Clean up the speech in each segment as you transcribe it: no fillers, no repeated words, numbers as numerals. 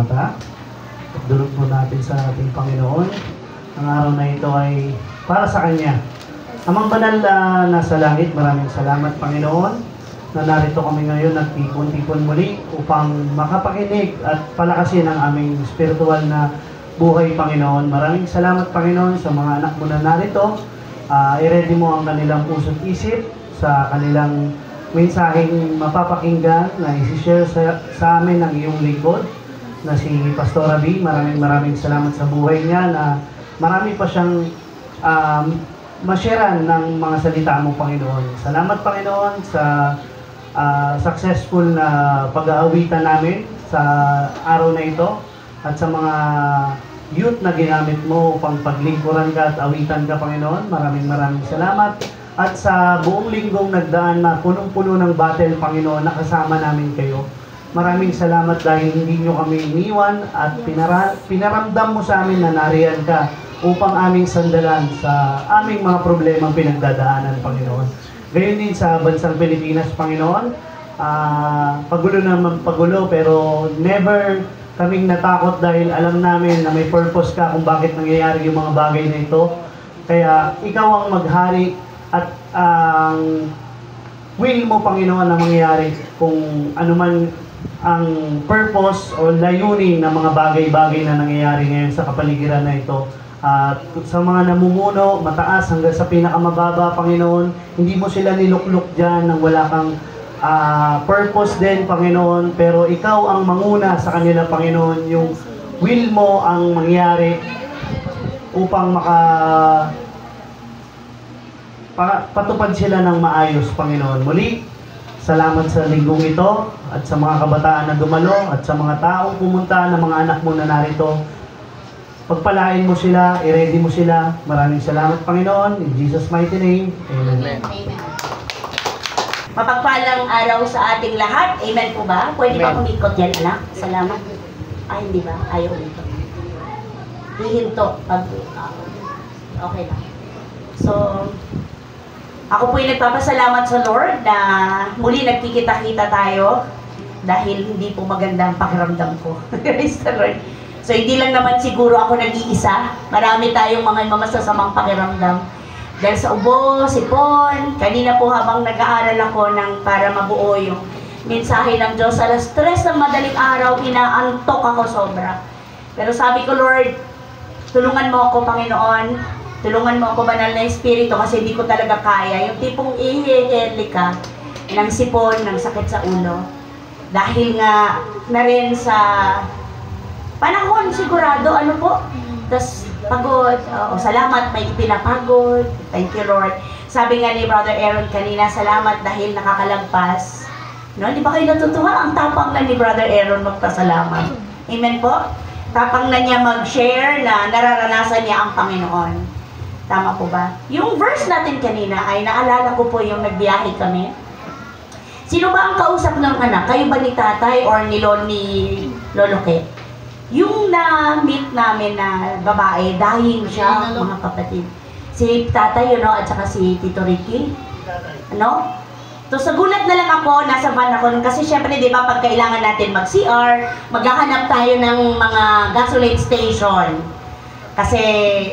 mata. Dulog po natin sa ating Panginoon. Ang araw na ito ay para sa Kanya. Amang banal na nasa langit, maraming salamat Panginoon na narito kami ngayon nagtipon-tipon muli upang makapakinig at palakasin ang aming spiritual na buhay Panginoon. Maraming salamat Panginoon sa mga anak mo na narito. I-ready mo ang kanilang puso't isip sa kanilang mensaheng mapapakinggan na isi-share sa amin ng iyong lingkod na si Pastora B. Maraming salamat sa buhay niya na marami pa siyang masyaran ng mga salita mo, Panginoon. Salamat, Panginoon, sa successful na pag-aawitan namin sa araw na ito at sa mga youth na ginamit mo upang paglingkuran ka at awitan ka, Panginoon. Maraming salamat. At sa buong linggong nagdaan na punong-puno ng battle, Panginoon, nakasama namin kayo. Maraming salamat dahil hindi nyo kami iniwan at pinaramdam mo sa amin na nariyan ka upang aming sandalan sa aming mga problemang pinagdadaanan, Panginoon. Gayon din sa bansang Pilipinas, Panginoon. Pagulo naman pagulo, pero never kaming natakot dahil alam namin na may purpose ka kung bakit nangyayari yung mga bagay na ito. Kaya ikaw ang maghari at ang will mo, Panginoon, na mangyayari kung anuman ang purpose o layunin ng mga bagay-bagay na nangyayari ngayon sa kapaligiran na ito. At sa mga namumuno, mataas hanggang sa pinakamababa, Panginoon, hindi mo sila niluklok dyan nang wala kang purpose din, Panginoon. Pero ikaw ang manguna sa kanila, Panginoon. Yung will mo ang mangyari upang patupad sila ng maayos, Panginoon. Muli, salamat sa linggong ito at sa mga kabataan na dumalo at sa mga taong pumunta na mga anak mo na narito. Pagpalain mo sila, i-ready mo sila. Maraming salamat, Panginoon. In Jesus' mighty name, Amen. Amen. Mapagpalang araw sa ating lahat. Amen po ba? Pwede ba kumikot yan, anak? Salamat. Ay, hindi ba? Ayaw ulit. Hihinto. Okay lang. So, ako po yung nagpapasalamat sa Lord na muli nagkikita-kita tayo dahil hindi po maganda ang pakiramdam ko. Praise the Lord. So, hindi lang naman siguro ako nag-iisa. Marami tayong mga mamasasamang pakiramdam. Dahil sa ubo, sipon, kanina po habang nag-aaral ako para mabuo yung mensahe ng Diyos, alas 3 ng madaling araw, inaantok ako sobra. Pero sabi ko, Lord, tulungan mo ako, Panginoon. Tulungan mo ako, banal na Espiritu, kasi hindi ko talaga kaya. Yung tipong ihihili ka ng sipon, ng sakit sa ulo. Dahil nga na rin sa panahon sigurado, ano po? Tas pagod, salamat, may ipinapagod. Thank you, Lord. Sabi nga ni Brother Aaron kanina, salamat dahil nakakalagpas. No, di ba kayo natutuwa? Ang tapang na ni Brother Aaron magpasalamat. Amen po? Tapang na niya mag-share na nararanasan niya ang Panginoon. Tama po ba? Yung verse natin kanina ay naalala ko po yung nagbiyahe kami. Sino ba ang kausap ng anak? Kayo ba ni tatay or ni Lolo Ke? Yung na-meet namin na babae, dying siya, mga kapatid. Si tatay, at saka si Tito Ricky. Ano? So, sa gulat na lang ako, nasa van ako, kasi syempre, di ba, pag kailangan natin mag-CR, maghahanap tayo ng mga gasoline station. Kasi,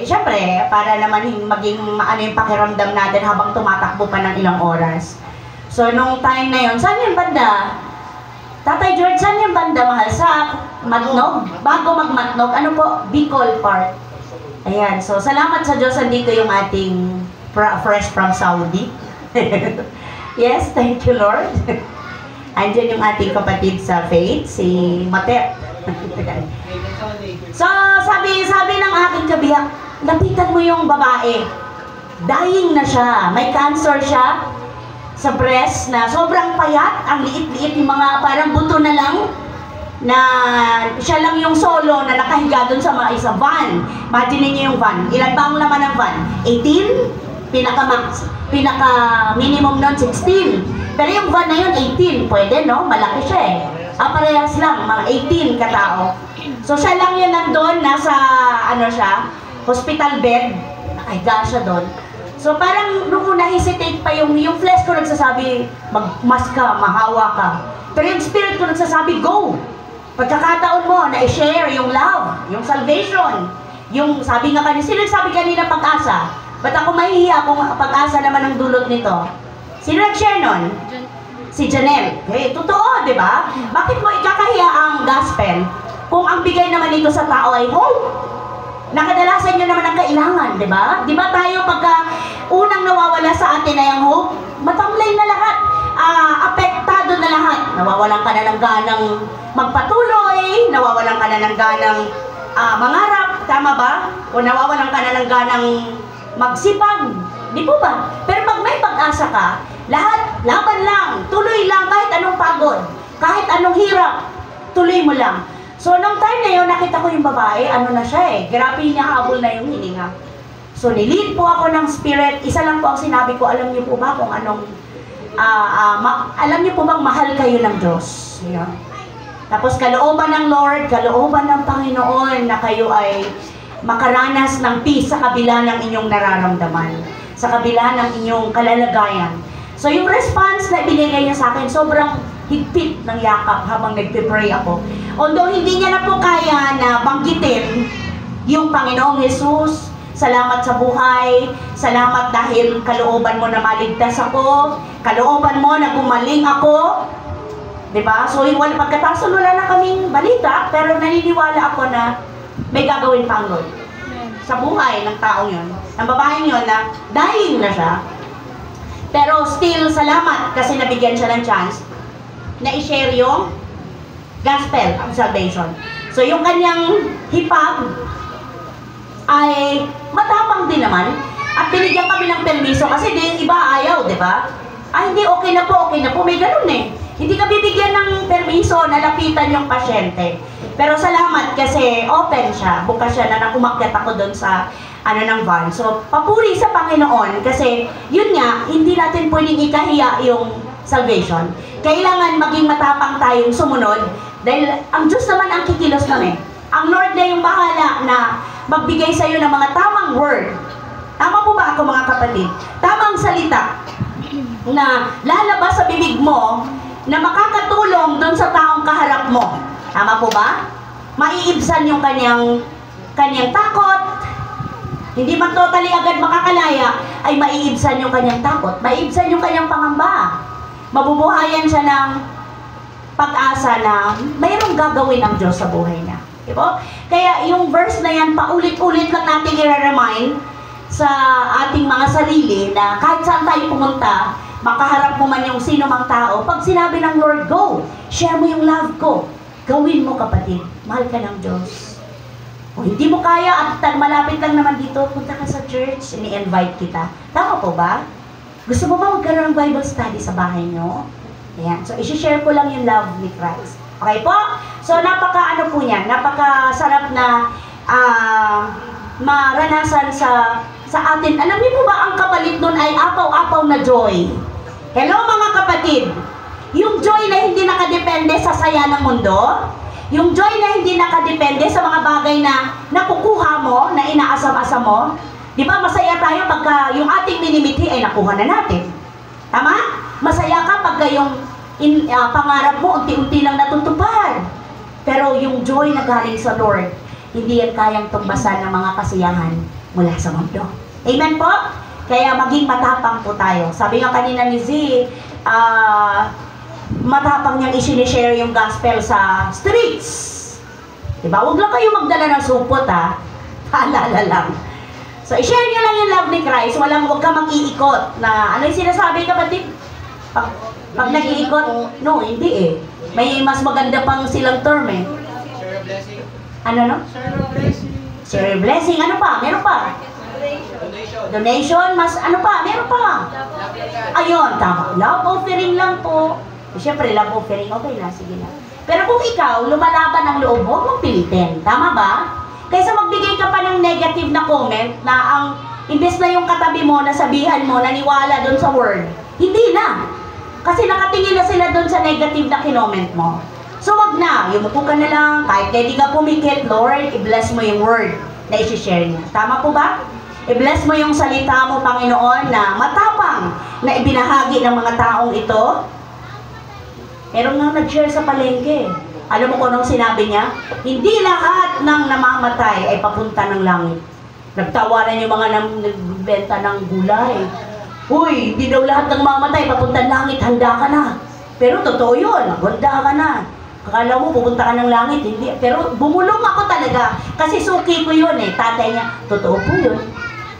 syempre, para naman maging maano yung pakiramdam natin habang tumatakbo pa ng ilang oras. So, nung time na yun, saan yung banda? Tatay George, saan yung banda, mahal? Sa Matnog? Bago mag-Matnog, ano po? Bicol Park. Ayan, so salamat sa Diyos, andito yung ating fresh from Saudi. Yes, thank you, Lord. Andiyan yung ating kapatid sa faith, si Matep. So, sabi ng aking kabiyak, lapitan mo yung babae. Dying na siya. May cancer siya sa breast na sobrang payat. Ang liit-liit yung mga parang buto na lang. Na siya lang yung solo na nakahiga dun sa mga isa van. Imagine niyo yung van. Ilan ba ang laman ng van? 18? Pinaka-max. Pinaka-minimum nun, 16. Pero yung van na yun, 18. Pwede, no? Malaki siya eh. Parehas lang, mga 18 katao. So siya lang yun nandun, nasa, hospital bed. Nakahiga siya doon. So parang nung una hesitate pa yung flesh ko nagsasabi, magmas ka, mahawa ka. Pero yung spirit ko nagsasabi, go! Pagkakataon mo na i-share yung love, yung salvation, yung sabi nga kanina, sino sabi kanina pag-asa? Ba't ako mahihiya kung pag-asa naman ang dulot nito? Sino nag-share nun? Si Janelle. Eh, totoo, di ba? Bakit mo ikakahiya ang gospel kung ang bigay naman nito sa tao ay hope? Nakadalasan nyo naman ang kailangan, di ba? Di ba tayo pagka unang nawawala sa atin ay ang hope, matamlay na lahat, apektado na lahat. Nawawalan ka na ng ganang magpatuloy, nawawalan ka na ng ganang mangarap, tama ba? O nawawalan ka na ng ganang magsipag, di po ba? Pero pag may pag-asa ka, lahat, laban lang, tuloy lang, kahit anong pagod, kahit anong hirap, tuloy mo lang. So, nung time na yun, nakita ko yung babae, ano na siya eh, grabe niyahabol na yung hininga. So, nilid po ako ng spirit, isa lang po ang sinabi ko, alam niyo po ba kung anong, alam niyo po bang mahal kayo ng Diyos? Yun. Tapos, kalooban ng Lord, kalooban ng Panginoon na kayo ay makaranas ng peace sa kabila ng inyong nararamdaman, sa kabila ng inyong kalalagayan. So, yung response na ibinigay niya sa akin, sobrang higpit ng yakap habang nagpipray ako. Although hindi niya na po kaya na banggitin yung Panginoong Jesus, salamat sa buhay, salamat dahil kalooban mo na maligtas ako, kalooban mo na gumaling ako, diba? So, pagkatapos wala na kaming balita, pero naniniwala ako na may gagawin pa ang Lord sa buhay ng taong yun, ng babaeng yun na dying na siya. Pero still, salamat kasi nabigyan siya ng chance na i-share yung gospel of salvation. So, yung kanyang hipag ay matapang din naman at binigyan kami ng permiso kasi yung iba ayaw, di ba? Ay, hindi, okay na po, may ganun eh. Hindi ka bibigyan ng permiso na lapitan yung pasyente. Pero salamat kasi open siya, bukas siya na umakyat ako doon sa ng van. So, papuri sa Panginoon kasi yun nga, hindi natin pwedeng ikahiya yung salvation. Kailangan maging matapang tayong sumunod dahil ang Diyos naman ang kikilos nun eh. Ang Lord na yung bahala na magbigay sa iyo ng mga tamang word. Tama po ba ako mga kapatid? Tamang salita na lalabas sa bibig mo na makakatulong doon sa taong kaharap mo. Tama po ba? Maiibsan yung kanyang takot. Hindi man totally agad makakalaya, ay maiibsan yung kanyang takot. Maiibsan yung kanyang pangamba. Mabubuhayan siya ng pag-asa na mayroong gagawin ang Diyos sa buhay niya. Diba? Kaya yung verse na yan, paulit-ulit lang natin i-remind sa ating mga sarili na kahit saan tayo pumunta, makaharap mo man yung sino mang tao, pag sinabi ng Lord, go, share mo yung love ko. Gawin mo kapatid, mahal ka ng Diyos. Kung hindi mo kaya at malapit lang naman dito, punta ka sa church, ini-invite kita. Tama po ba? Gusto mo ba magkaroon ng Bible study sa bahay nyo? Ayan. So, isi-share ko lang yung love ni Christ. Okay po? So, napaka-ano po niyan, napaka-sarap na maranasan sa atin. Alam niyo po ba, ang kapalit nun ay apaw-apaw na joy. Hello mga kapatid! Yung joy na hindi nakadepende sa saya ng mundo, yung joy na hindi nakadepende sa mga bagay na nakukuha mo, na inaasam-asam mo. Di ba masaya tayo pagka yung ating minimithi ay nakuha na natin. Tama? Masaya ka pagka yung pangarap mo unti-unti lang natutupad. Pero yung joy na galing sa Lord, hindi yan kayang tumbasan ng mga kasiyahan mula sa mundo. Amen po? Kaya maging matapang po tayo. Sabi nga kanina ni Z, matapang niyang isinishare yung gospel sa streets. Diba? Huwag lang kayo magdala ng supot ha. Paalala lang. So, i-share niyo lang yung love ni Christ. Huwag ka mag-iikot na, ano yung sinasabi kapatid? Pag nag-iikot? No, hindi eh. May mas maganda pang silang term eh. Share a blessing. Ano no? Share a blessing. Share a blessing. Ano pa? Meron pa? Donation. Mas ano pa? Meron pa? Ayun, tama. Love offering lang po. Siyempre, love offering, okay na, sige na. Pero kung ikaw, lumalaban ang loob mo, huwag mong pilitin. Tama ba? Kaysa magbigay ka pa ng negative na comment na ang, imbes na yung katabi mo, nasabihan mo, naniwala doon sa word, hindi na. Kasi nakatingin na sila doon sa negative na kinoment mo. So wag na, yumuko ka na lang, kahit hindi ka pumikit, Lord, i-bless mo yung word na i-share niya. Tama po ba? I-bless mo yung salita mo, Panginoon, na matapang na ibinahagi ng mga taong ito. Meron nga nag-share sa palengke. Alam mo kung anong sinabi niya? Hindi lahat ng namamatay ay papunta ng langit. Nagtawanan yung mga nagbenta ng gulay. Uy, hindi daw lahat ng mamamatay papunta ng langit, handa ka na. Pero totoo yun, handa ka na. Akala mo pupunta ka ng langit, hindi. Pero bumulong ako talaga. Kasi suki ko yun eh. Tatay niya, totoo po yun.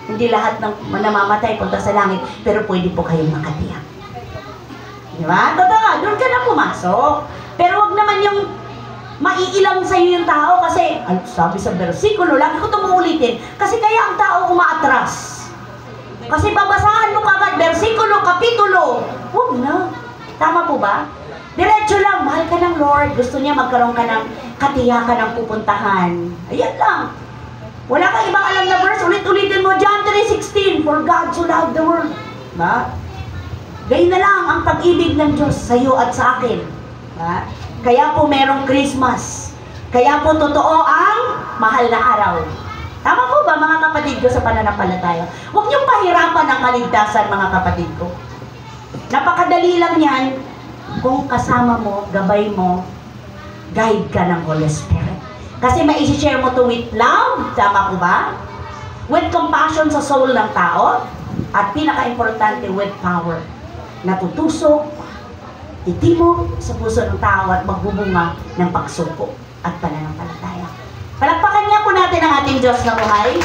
Hindi lahat ng namamatay punta sa langit, pero pwede po kayong makatiyak. Di ba? Totoo, doon ka na pumasok. Pero wag naman yung maiilang sa iyo yung tao kasi, sabi sa versikulo, lagi ko itong uulitin, kasi kaya ang tao umaatras. Kasi babasahan mo kagad, versikulo, kapitulo. Huwag na. Tama po ba? Diretso lang, mahal ka ng Lord. Gusto niya magkaroon ka ng katiyakan ng pupuntahan. Ayan lang. Wala kang ibang alam na verse, ulit-ulitin mo, John 3:16, for God so loved the world. Ba? Gayun na lang ang pag-ibig ng Diyos sa iyo at sa akin. Ba? Kaya po merong Christmas. Kaya po totoo ang mahal na araw. Tama po ba mga kapatid ko sa pananampalataya? Huwag niyong pahirapan ang kaligtasan mga kapatid ko. Napakadali lang yan kung kasama mo, gabay mo, guide ka ng Holy Spirit. Kasi mai-share mo to with love, tama po ba? With compassion sa soul ng tao, at pinaka-importante with power. Natutusok, titimo sa puso ng tao at magbubunga ng pagsuko at pananampalataya. Palakpakan niya po natin ang ating Diyos na buhay.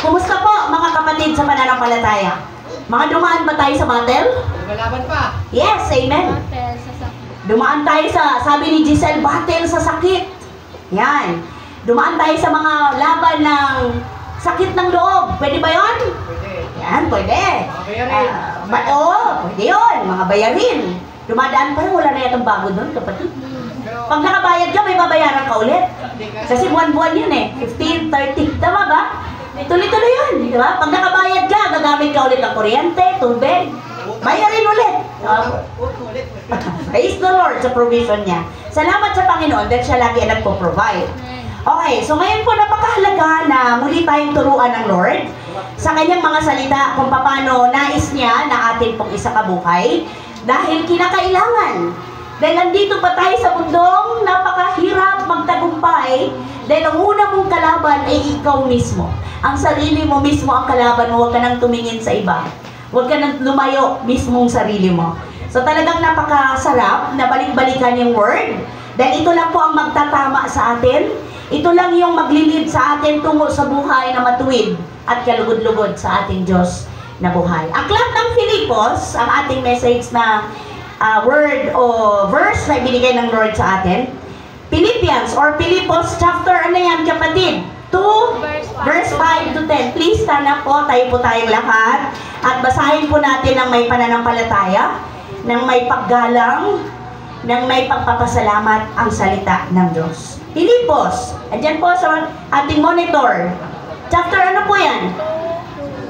Kumusta po mga kapatid sa pananampalataya? Mga dumaan ba tayo sa battle? Lumalaban pa. Yes, amen. Dumaan tayo sa, sabi ni Giselle, battle sa sakit. Yan. Dumaan tayo sa mga laban ng sakit ng loob. Pwede ba yun? Pwede. Yan, pwede. Mga bayarin. Oo, pwede yun. Mga bayarin. Dumadaan pa rin, wala na yatang bago doon, kapatid. Pero, Pag nakabayad ka, may babayaran ka ulit. hindi Kasi buwan-buwan yun eh. 15, 30. Tama ba? Tuloy-tuloy yun. Di ba? Pag nakabayad ka, gagamit ka ulit ng kuryente, tubig. Bayarin ulit. ulit. Praise the Lord sa provision niya. Salamat sa Panginoon dahil siya lagi ang nagpo-provide. Okay, so ngayon po napakahalaga na muli tayong turuan ng Lord sa kanyang mga salita kung paano nais niya na atin pong isakabuhay dahil kinakailangan. Dahil nandito pa tayo sa mundong napakahirap magtagumpay dahil ang una mong kalaban ay ikaw mismo. Ang sarili mo mismo ang kalaban mo, huwag ka nang tumingin sa iba. Huwag ka nang lumayo mismong sarili mo. So talagang napakasarap na balik-balikan yung word dahil ito lang po ang magtatama sa atin. Ito lang yung maglilid sa atin tungo sa buhay na matuwid at kalugod-lugod sa ating Diyos na buhay. Aklat ng Filipos, ang ating message na word o verse na ibinigay ng Lord sa atin. Philippians or Filipos chapter, ano yan kapatid? 2, verse 5 to 10. Please stand up po, tayo po tayong lahat. At basahin po natin ng may pananampalataya, ng may paggalang, ng may pagpapasalamat ang salita ng Diyos. Filipos, andyan po sa ating monitor. Chapter ano po yan?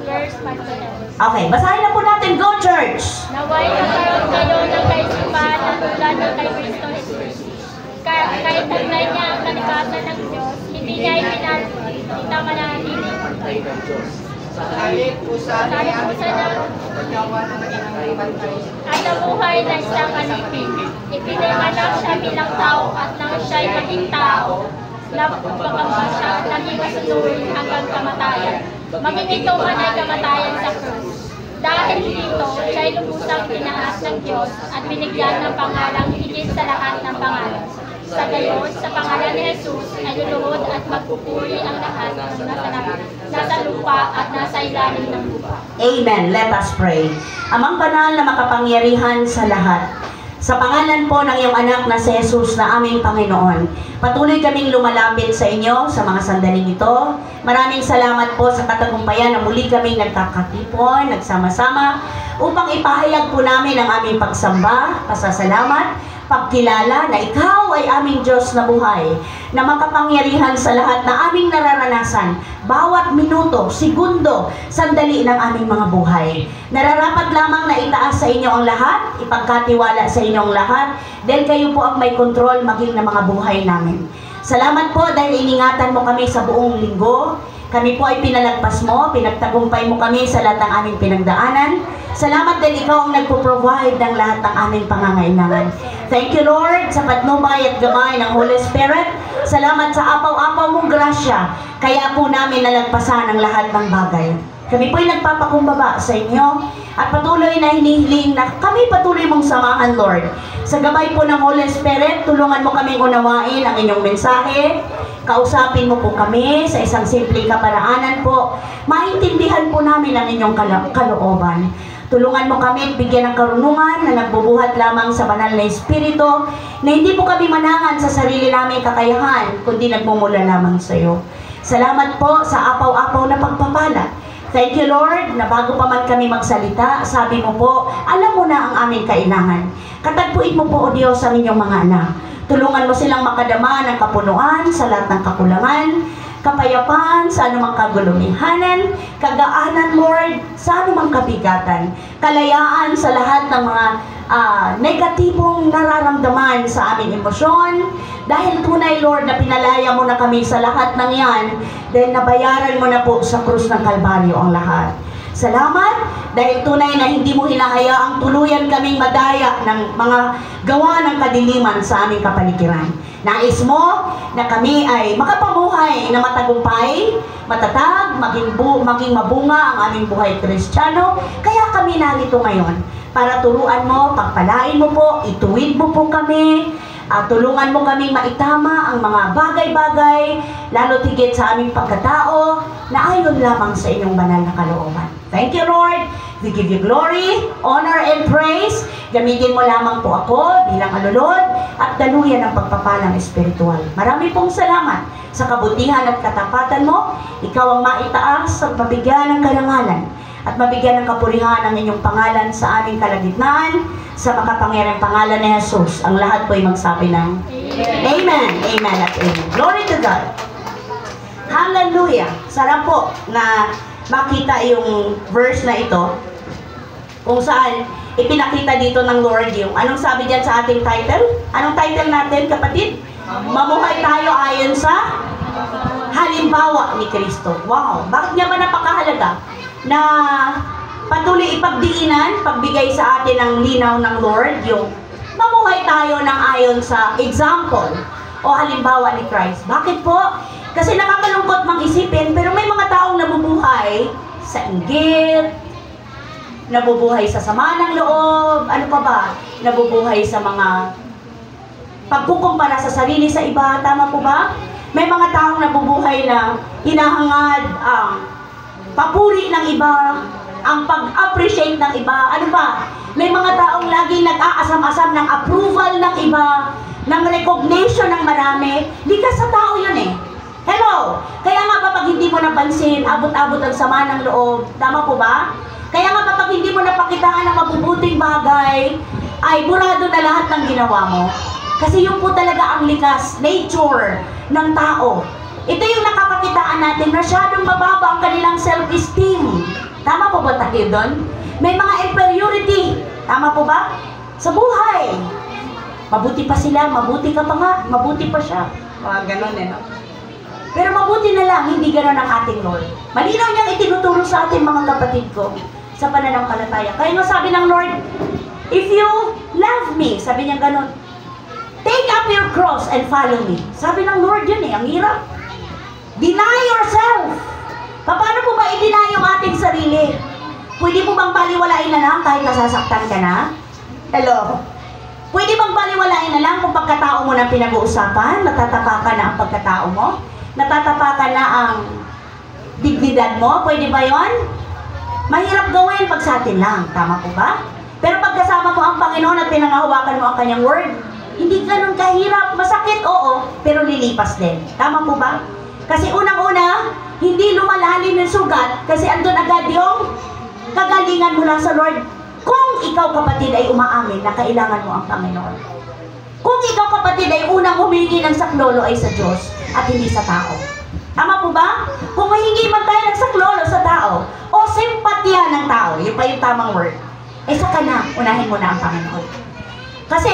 Verse 5 to 10. Okay, basahin na po natin. Go church! Naway nagkaroon kayo ng kaisipan na tulad ng kay Kristo Jesus. Kahit taglay niya ang kalikasan ng Diyos, hindi niya ipinalita mananatili. Sa halip pusa niya, Talipusan na pagkawa na naging bantay. at nabuhay na isang alipin. Ipinanganak siya bilang tao at nang siya'y maging tao, napagpagamba siya at naging masunurin hanggang kamatayan. Maging ito man ay kamatayan sa krus. Dahil dito, siya'y lubusang tinaas ng Diyos at binigyan ng pangalang higit sa lahat ng pangalan. Sa gayon, sa pangalan ni Jesus, ay luluhod at magpupuri ang lahat ng nasa lupa at nasa ilalim ng lupa. Amen. Let us pray. Amang banal na makapangyarihan sa lahat, sa pangalan po ng iyong anak na si Jesus na aming Panginoon, patuloy kaming lumalapit sa inyo sa mga sandaling ito. Maraming salamat po sa katagumpayan na muli kaming nagkakatipon, nagsama-sama, upang ipahayag po namin ang aming pagsamba, pasasalamat, pagkilala na ikaw ay aming Diyos na buhay, na makapangyarihan sa lahat na aming nararanasan, bawat minuto, segundo, sandali ng aming mga buhay. Nararapat lamang na itaas sa inyo ang lahat, ipagkatiwala sa inyong lahat, dahil kayo po ang may kontrol maging ng mga buhay namin. Salamat po dahil iningatan mo kami sa buong linggo. Kami po ay pinalagpas mo, pinagtagumpay mo kami sa lahat ng aming pinagdaanan. Salamat din ikaw ang nagpo-provide ng lahat ng aming pangangailangan. Thank you, Lord, sa patnubay at gabay ng Holy Spirit. Salamat sa apaw-apaw mong grasya. Kaya po namin nalagpasan ang lahat ng bagay. Kami po ay nagpapakumbaba sa inyo at patuloy na hinihiling na kami patuloy mong samahan, Lord. Sa gabay po ng Holy Spirit, tulungan mo kaming unawain ang inyong mensahe. Kausapin mo po kami sa isang simpleng kaparaanan po. Maintindihan po namin ang inyong kalooban. Tulungan mo kami at bigyan ng karunungan na nagbubuhat lamang sa banal na Espiritu, na hindi po kami manangan sa sarili naming kakayahan, kundi nagmumula lamang sa iyo. Salamat po sa apaw-apaw na pagpapala. Thank you, Lord, na bago pa man kami magsalita, sabi mo po, alam mo na ang aming kailangan. Katagpuin mo po, O Diyos, ang inyong mga anak. Tulungan mo silang makadama ng kapunuan sa lahat ng kakulangan, kapayapaan sa anumang kagulumihanan, kagaanan, Lord, sa anumang kabigatan, kalayaan sa lahat ng mga negatibong nararamdaman sa aming emosyon, dahil tunay, Lord, na pinalaya mo na kami sa lahat ng yan, dahil nabayaran mo na po sa krus ng Kalbaryo ang lahat. Salamat dahil tunay na hindi mo hinahayaang tuluyan kaming madaya ng mga gawa ng kadiliman sa aming kapaligiran. Nais mo na kami ay makapamuhay na matagumpay, matatag, maging mabunga ang aming buhay Kristiyano. Kaya kami narito ngayon para turuan mo, pagpalain mo po, ituwid mo po kami, tulungan mo kaming maitama ang mga bagay-bagay, lalo tigit sa aming pagkatao na ayon lamang sa inyong banal na kalooban. Thank you, Lord. We give you glory, honor, and praise. Gamitin mo lamang po ako bilang alulod at daluyan ng pagpapalang espiritual. Marami pong salamat sa kabutihan at katapatan mo. Ikaw ang maitaas at mabigyan ng karangalan at mabigyan ng kapurihan ang inyong pangalan sa aming kalagitnaan. Sa makapangyarang pangalan ni Jesus, ang lahat po ay magsabi ng Amen. Amen at Amen. Glory to God. Hallelujah. Sarap po na makita yung verse na ito kung saan ipinakita dito ng Lord yung anong sabi diyan sa ating title? Anong title natin, kapatid? Mamuhay tayo ayon sa halimbawa ni Kristo. Wow! Bakit nga ba napakahalaga na patuloy ipagdiinan, pagbigay sa atin ng linaw ng Lord, yung mamuhay tayo ng ayon sa example o halimbawa ni Christ. Bakit po? Kasi nakakalungkot mang isipin, pero may mga taong nabubuhay sa inggit, nabubuhay sa sama ng loob, ano pa ba? Nabubuhay sa mga pagkukumpara sa sarili sa iba, tama po ba? May mga taong nabubuhay na hinahangad ang papuri ng iba, ang pag-appreciate ng iba, ano ba? May mga taong laging nag-aasam-asam ng approval ng iba, ng recognition ng marami. Likas sa tao yun eh. Hello! Kaya nga kapag hindi mo napansin, abot-abot ang sama ng loob, tama po ba? Kaya nga kapag hindi mo napakitaan ng mabubuting bagay, ay burado na lahat ng ginawa mo. Kasi yun po talaga ang likas, nature ng tao. Ito yung nakakakitaan natin, masyadong mababa ang kanilang self-esteem. Tama po ba tayo doon? May mga inferiority. Tama po ba? Sa buhay. Mabuti pa sila, mabuti ka pa nga, mabuti pa siya. Ganon eh, no? Pero mabuti na lang, hindi ganon ang ating Lord. Malinaw niyang itinuturo sa ating mga kapatid ko sa pananampalataya. Kaya nga sabi ng Lord, if you love me, sabi niya ganon, take up your cross and follow me. Sabi ng Lord yun eh, ang hirap. Deny yourself. Paano po ba i-deny yung ating sarili? Pwede mo bang baliwalain na lang kahit nasasaktan ka na? Hello? Pwede bang baliwalain na lang kung pagkatao mo na pinag-uusapan, natatapakan na ang pagkatao mo? Natatapakan na ang dignidad mo? Pwede ba yon? Mahirap gawin pag sa atin lang. Tama po ba? Pero pagkasama mo ang Panginoon at pinangahawakan mo ang kanyang word, hindi ganun kahirap. Masakit, oo, pero lilipas din. Tama po ba? Kasi unang-una, hindi lumalalim yung sugat kasi andun agad yung kagalingan mula sa Lord. Kung ikaw, kapatid, ay umaamin na kailangan mo ang Panginoon. Kung ikaw, kapatid, ay unang humingi ng saklolo ay sa Diyos at hindi sa tao. Tama po ba? Kung mahingi man tayo ng saklolo sa tao o simpatya ng tao, yun pa yung tamang word, eh saka na, unahin mo na ang Panginoon. Kasi,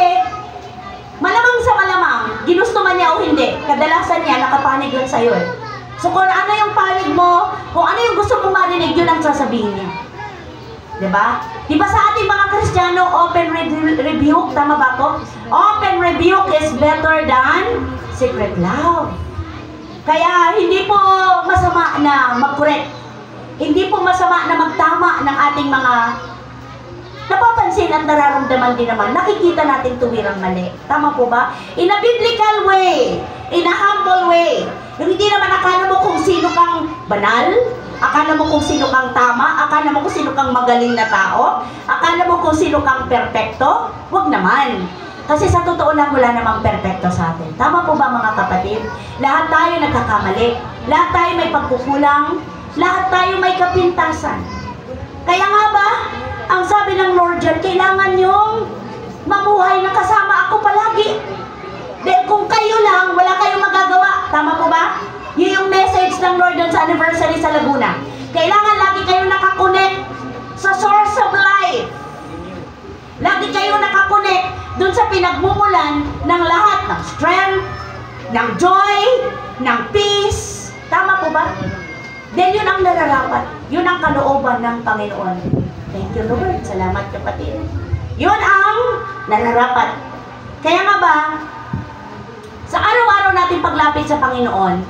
malamang sa malamang, ginusto man niya o hindi, kadalasan niya nakapanig lang sa'yo eh. So kung ano yung panig mo, kung ano yung gusto mong marinig, yun ang sasabihin niya. Diba? Diba sa ating mga Kristiyano, open rebuke, tama ba ko? Open rebuke is better than secret love. Kaya hindi po masama na mag-correct. Hindi po masama na magtama ng ating mga napapansin at nararamdaman din naman. Nakikita natin tuwirang mali. Tama po ba? In a biblical way, in a humble way. Yung hindi naman akala mo kung sino kang banal, akala mo kung sino kang tama, akala mo kung sino kang magaling na tao, akala mo kung sino kang perpekto. Huwag naman. Kasi sa totoo lang, wala namang perpekto sa atin. Tama po ba mga kapatid? Lahat tayo nagkakamali. Lahat tayo may pagkukulang. Lahat tayo may kapintasan. Kaya nga ba, ang sabi ng Lord dyan, kailangan yung mamuhay na kasama ako palagi. Dahil kung kayo lang, wala kayong magagawa. Tama po ba? Yun yung message ng Lord dun sa anniversary sa Laguna. Kailangan lagi kayo nakakonect sa source of life. Lagi kayo nakakonect dun sa pinagmumulan ng lahat ng strength, ng joy, ng peace. Tama po ba? Then yun ang nararapat. Yun ang kalooban ng Panginoon. Thank you, Lord. Salamat, kapatid. Yun ang nararapat. Kaya nga ba, sa araw-araw natin paglapit sa Panginoon,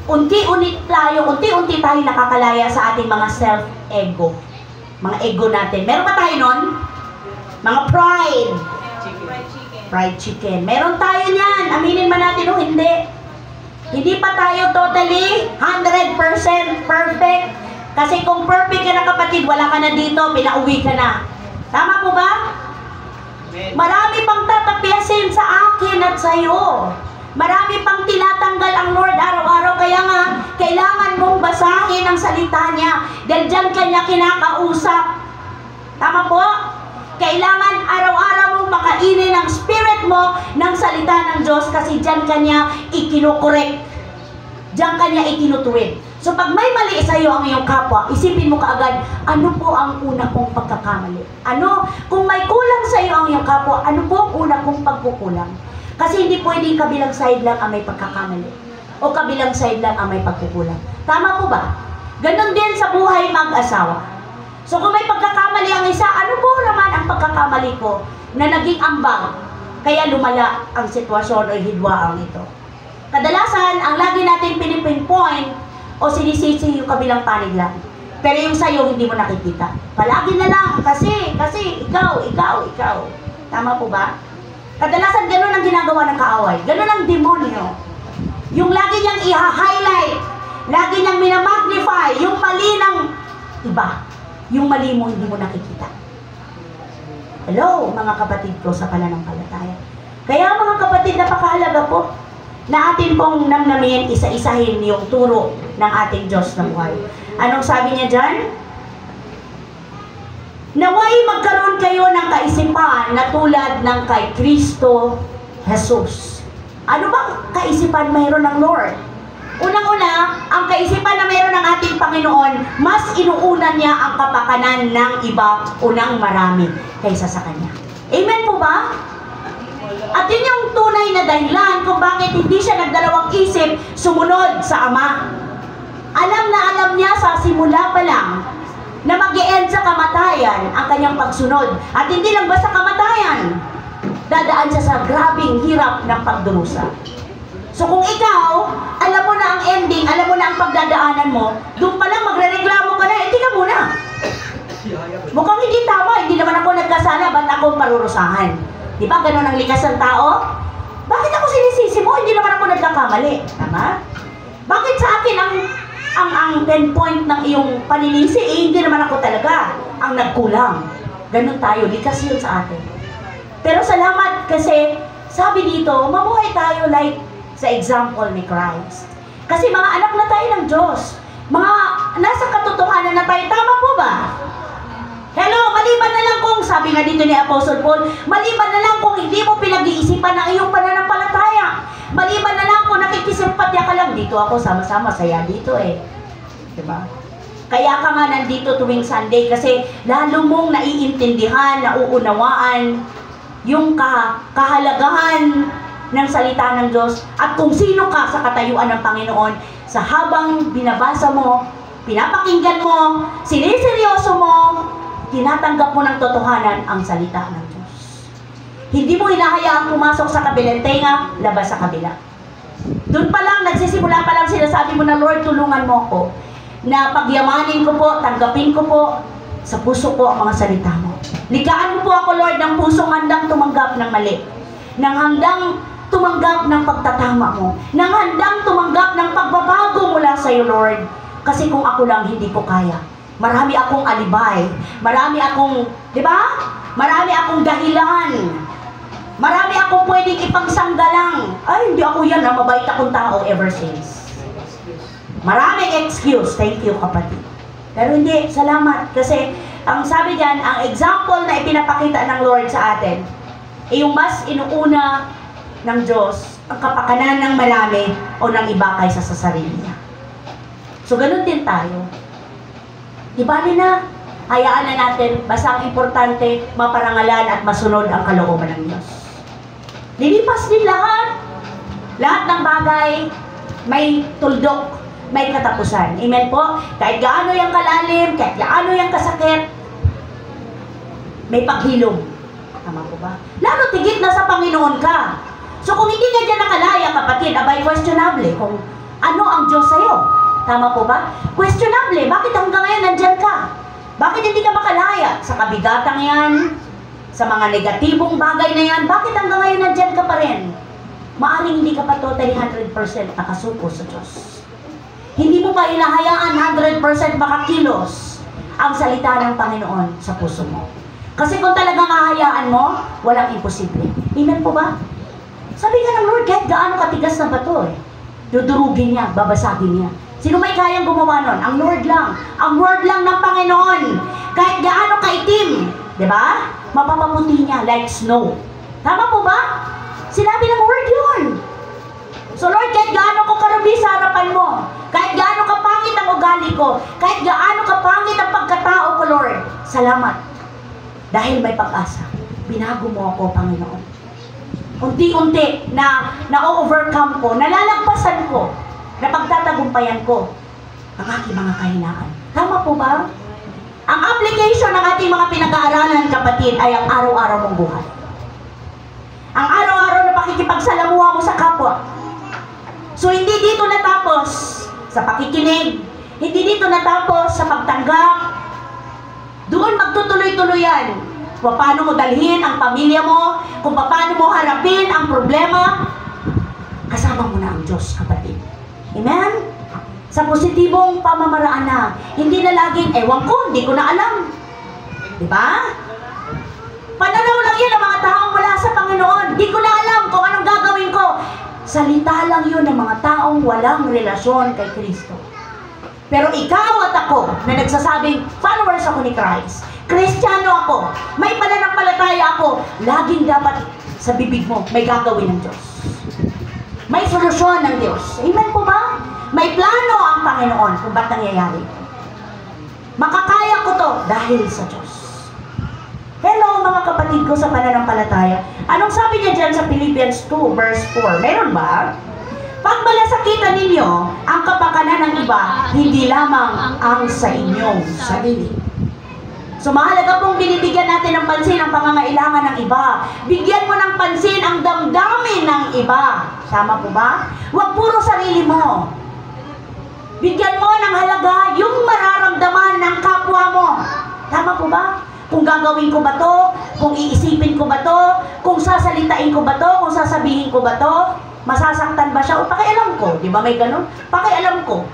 unti-unti tayo nakakalaya sa ating mga self-ego. Mga ego natin. Meron ba tayo nun? Mga pride. Fried chicken. Meron tayo niyan. Aminin man natin o hindi. Hindi pa tayo totally 100% perfect. Kasi kung perfect ka na kapatid, wala ka na dito, pinauwi ka na. Tama po ba? Marami pang tatapiasin sa akin at sa iyo. Marami pang tinatanggal ang Lord araw-araw. Kaya nga, kailangan mong basahin ang salita niya. Dahil dyan kanya kinakausap. Tama po? Kailangan araw-araw mong makainin ang spirit mo ng salita ng Diyos kasi dyan kanya ikinukorek. Dyan kanya ikinutuwid. So pag may mali sa iyo ang iyong kapwa, isipin mo kaagad, ano po ang una kong pagkakamali? Ano? Kung may kulang sa iyo ang iyong kapwa, ano po ang una kong pagkukulang? Kasi hindi pwedeng kabilang side lang ang may pagkakamali. O kabilang side lang ang may pagkukulang. Tama po ba? Ganon din sa buhay mag-asawa. So kung may pagkakamali ang isa, ano po naman ang pagkakamali ko na naging ambag? Kaya lumala ang sitwasyon o hidwaang ito. Kadalasan, ang lagi natin pinipinpoint o sinisisi yung kabilang panig lang. Pero yung sa'yo, hindi mo nakikita. Palagi na lang, kasi, ikaw. Tama po ba? Kadalasan, ganun ang ginagawa ng kaaway. Ganun ang demonyo. Yung lagi niyang i-highlight, lagi niyang minamagnify, yung mali ng iba. Yung mali mo, hindi mo nakikita. Hello, mga kapatid ko sa pananampalataya. Kaya mga kapatid, napakahalaga po na atin pong namnamin, isa-isahin yung turo ng ating Diyos na buhay. Anong sabi niya dyan? Naway magkaroon kayo ng kaisipan na tulad ng kay Kristo Jesus. Ano bang kaisipan mayroon ng Lord? Unang-una, ang kaisipan na mayroon ng ating Panginoon, mas inuuna niya ang kapakanan ng iba unang marami kaysa sa Kanya. Amen po ba? At yun yung tunay na dahilan kung bakit hindi siya nagdalawang isip sumunod sa Ama. Alam na alam niya sa simula pa lang na mag-e-end sa kamatayan ang kanyang pagsunod. At hindi lang basta kamatayan, dadaan siya sa grabing hirap ng pagdurusa. So kung ikaw, alam mo na ang ending, alam mo na ang pagdadaanan mo, doon pa lang magre-reklamo ka na, tika muna. Mukhang hindi tama, hindi naman ako nagkasala, ba't ako parurusahan? Di ba ganun ang likas ng tao? Bakit ako sinisisi mo? Hindi naman ako nagkakamali. Tama? Bakit sa akin ang 10 point ng iyong paninisi, hindi naman ako talaga ang nagkulang. Ganun tayo, likas yun sa atin. Pero salamat kasi sabi dito, mamuhay tayo like sa example ni Christ. Kasi mga anak na tayo ng Diyos. Mga nasa katotohanan na tayo. Tama po ba? Hello, maliban na lang kung, sabi nga dito ni Apostle Paul, maliban na lang kung hindi mo pinag-iisipan ang iyong pananampalataya. Maliban na lang kung nakikisimpatya ka lang, dito ako sama-sama, saya dito eh. Diba? Kaya ka nga nandito tuwing Sunday kasi lalo mong naiintindihan, nauunawaan yung kahalagahan ng salita ng Diyos at kung sino ka sa katayuan ng Panginoon sa habang binabasa mo, pinapakinggan mo, siniseryoso mo, tinatanggap mo ng totohanan ang salita ng Diyos. Hindi mo hinahayaang pumasok sa kabilang tenga, labas sa kabila. Doon pa lang, nagsisimula pa lang sinasabi mo na, Lord, tulungan mo ako na pagyamanin ko po, tanggapin ko po sa puso ko ang mga salita mo. Likaan mo po ako, Lord, ng pusong handang tumanggap ng mali, ng handang tumanggap ng pagtatama mo, ng handang tumanggap ng pagbabago mula sa iyo, Lord. Kasi kung ako lang, hindi ko kaya. Marami akong alibay, marami akong, di ba? Marami akong dahilan. Marami akong pwedeng ipangsanggalang. Ay, hindi ako yan, mabait akong tao ever since. Maraming excuse. Thank you, kapatid. Pero hindi, salamat. Kasi, ang sabi diyan, ang example na ipinapakita ng Lord sa atin, ay yung mas inuuna ng Diyos, ang kapakanan ng marami o ng iba kaysa sa sarili niya. So, ganun din tayo. Di ba na, hayaan na natin, basta ang importante, maparangalan at masunod ang kalooban ng Diyos. Lilipas din lahat. Lahat ng bagay, may tuldok, may katapusan. Amen po? Kahit gaano yung kalalim, kahit gaano yung kasakit, may paghilom. Tama po ba? Lalo tigit na sa Panginoon ka. So kung hindi ka dyan nakalaya, kapatid, abay questionable kung ano ang Diyos sa'yo. Tama po ba? Questionable. Bakit hanggang ngayon nandyan ka? Bakit hindi ka makalaya? Sa kabigatang yan, sa mga negatibong bagay na yan, bakit hanggang ngayon nandyan ka pa rin? Maaring hindi ka pa totally 100% nakasuko sa Diyos. Hindi mo pa hinahayaan 100% makakilos ang salita ng Panginoon sa puso mo. Kasi kung talagang hahayaan mo, walang imposible. Amen po ba? Sabi nga ng Lord, kahit gaano katigas na bato dudurugin niya, babasagin niya. Sino may kayang gumawa nun? Ang Lord lang. Ang word lang ng Panginoon. Kahit gaano kaitim, di ba? Mapapaputi niya like snow. Tama po ba? Sinabi ng word yun. So Lord, kahit gaano ko karubi sa harapan mo, kahit gaano kapangit ang ugali ko, kahit gaano kapangit ang pagkatao ko, Lord, salamat. Dahil may pag-asa. Binago mo ako, Panginoon. Unti-unti na-overcome ko, nalalagpasan ko, napagtatagumpayan ko ang aking mga kahinaan. Tama po ba? Ang application ng ating mga pinag-aaralan, kapatid, ay ang araw-araw mong buhay. Ang araw-araw na pakikipagsalamuha mo sa kapwa. So, hindi dito natapos sa pakikinig, hindi dito natapos sa pagtanggap. Doon magtutuloy-tuloy yan. Kung paano mo dalhin ang pamilya mo, kung paano mo harapin ang problema, kasama mo na ang Diyos, kapatid. Amen? Sa positibong pamamaraan na, hindi na laging, ewan ko, hindi ko na alam. Diba? Pananaw lang yan ang mga taong wala sa Panginoon. Hindi ko na alam kung anong gagawin ko. Salita lang yun ng mga taong walang relasyon kay Kristo. Pero ikaw at ako, na nagsasabing, followers ako ni Christ, Kristiyano ako, may pananampalataya ako, laging dapat sa bibig mo, may gagawin ng Diyos. May solusyon ng Diyos. Amen po ba? May plano ang Panginoon kung ba't nangyayari. Makakaya ko to dahil sa Diyos. Hello mga kapatid ko sa pananampalataya. Anong sabi niya dyan sa Philippians 2 verse 4? Meron ba? Pag malasakitan ninyo ang kapakanan ng iba, hindi lamang ang sa inyong sarili. So mahalaga pong binibigyan natin ng pansin ang pangangailangan ng iba. Bigyan mo ng pansin ang damdamin ng iba. Tama po ba? Huwag puro sarili mo. Bigyan mo ng halaga yung mararamdaman ng kapwa mo. Tama po ba? Kung gagawin ko ba to, kung iisipin ko ba to, kung sasalitain ko ba to, kung sasabihin ko ba to, masasaktan ba siya? O pakialam ko, di ba may ganun? Pakialam ko,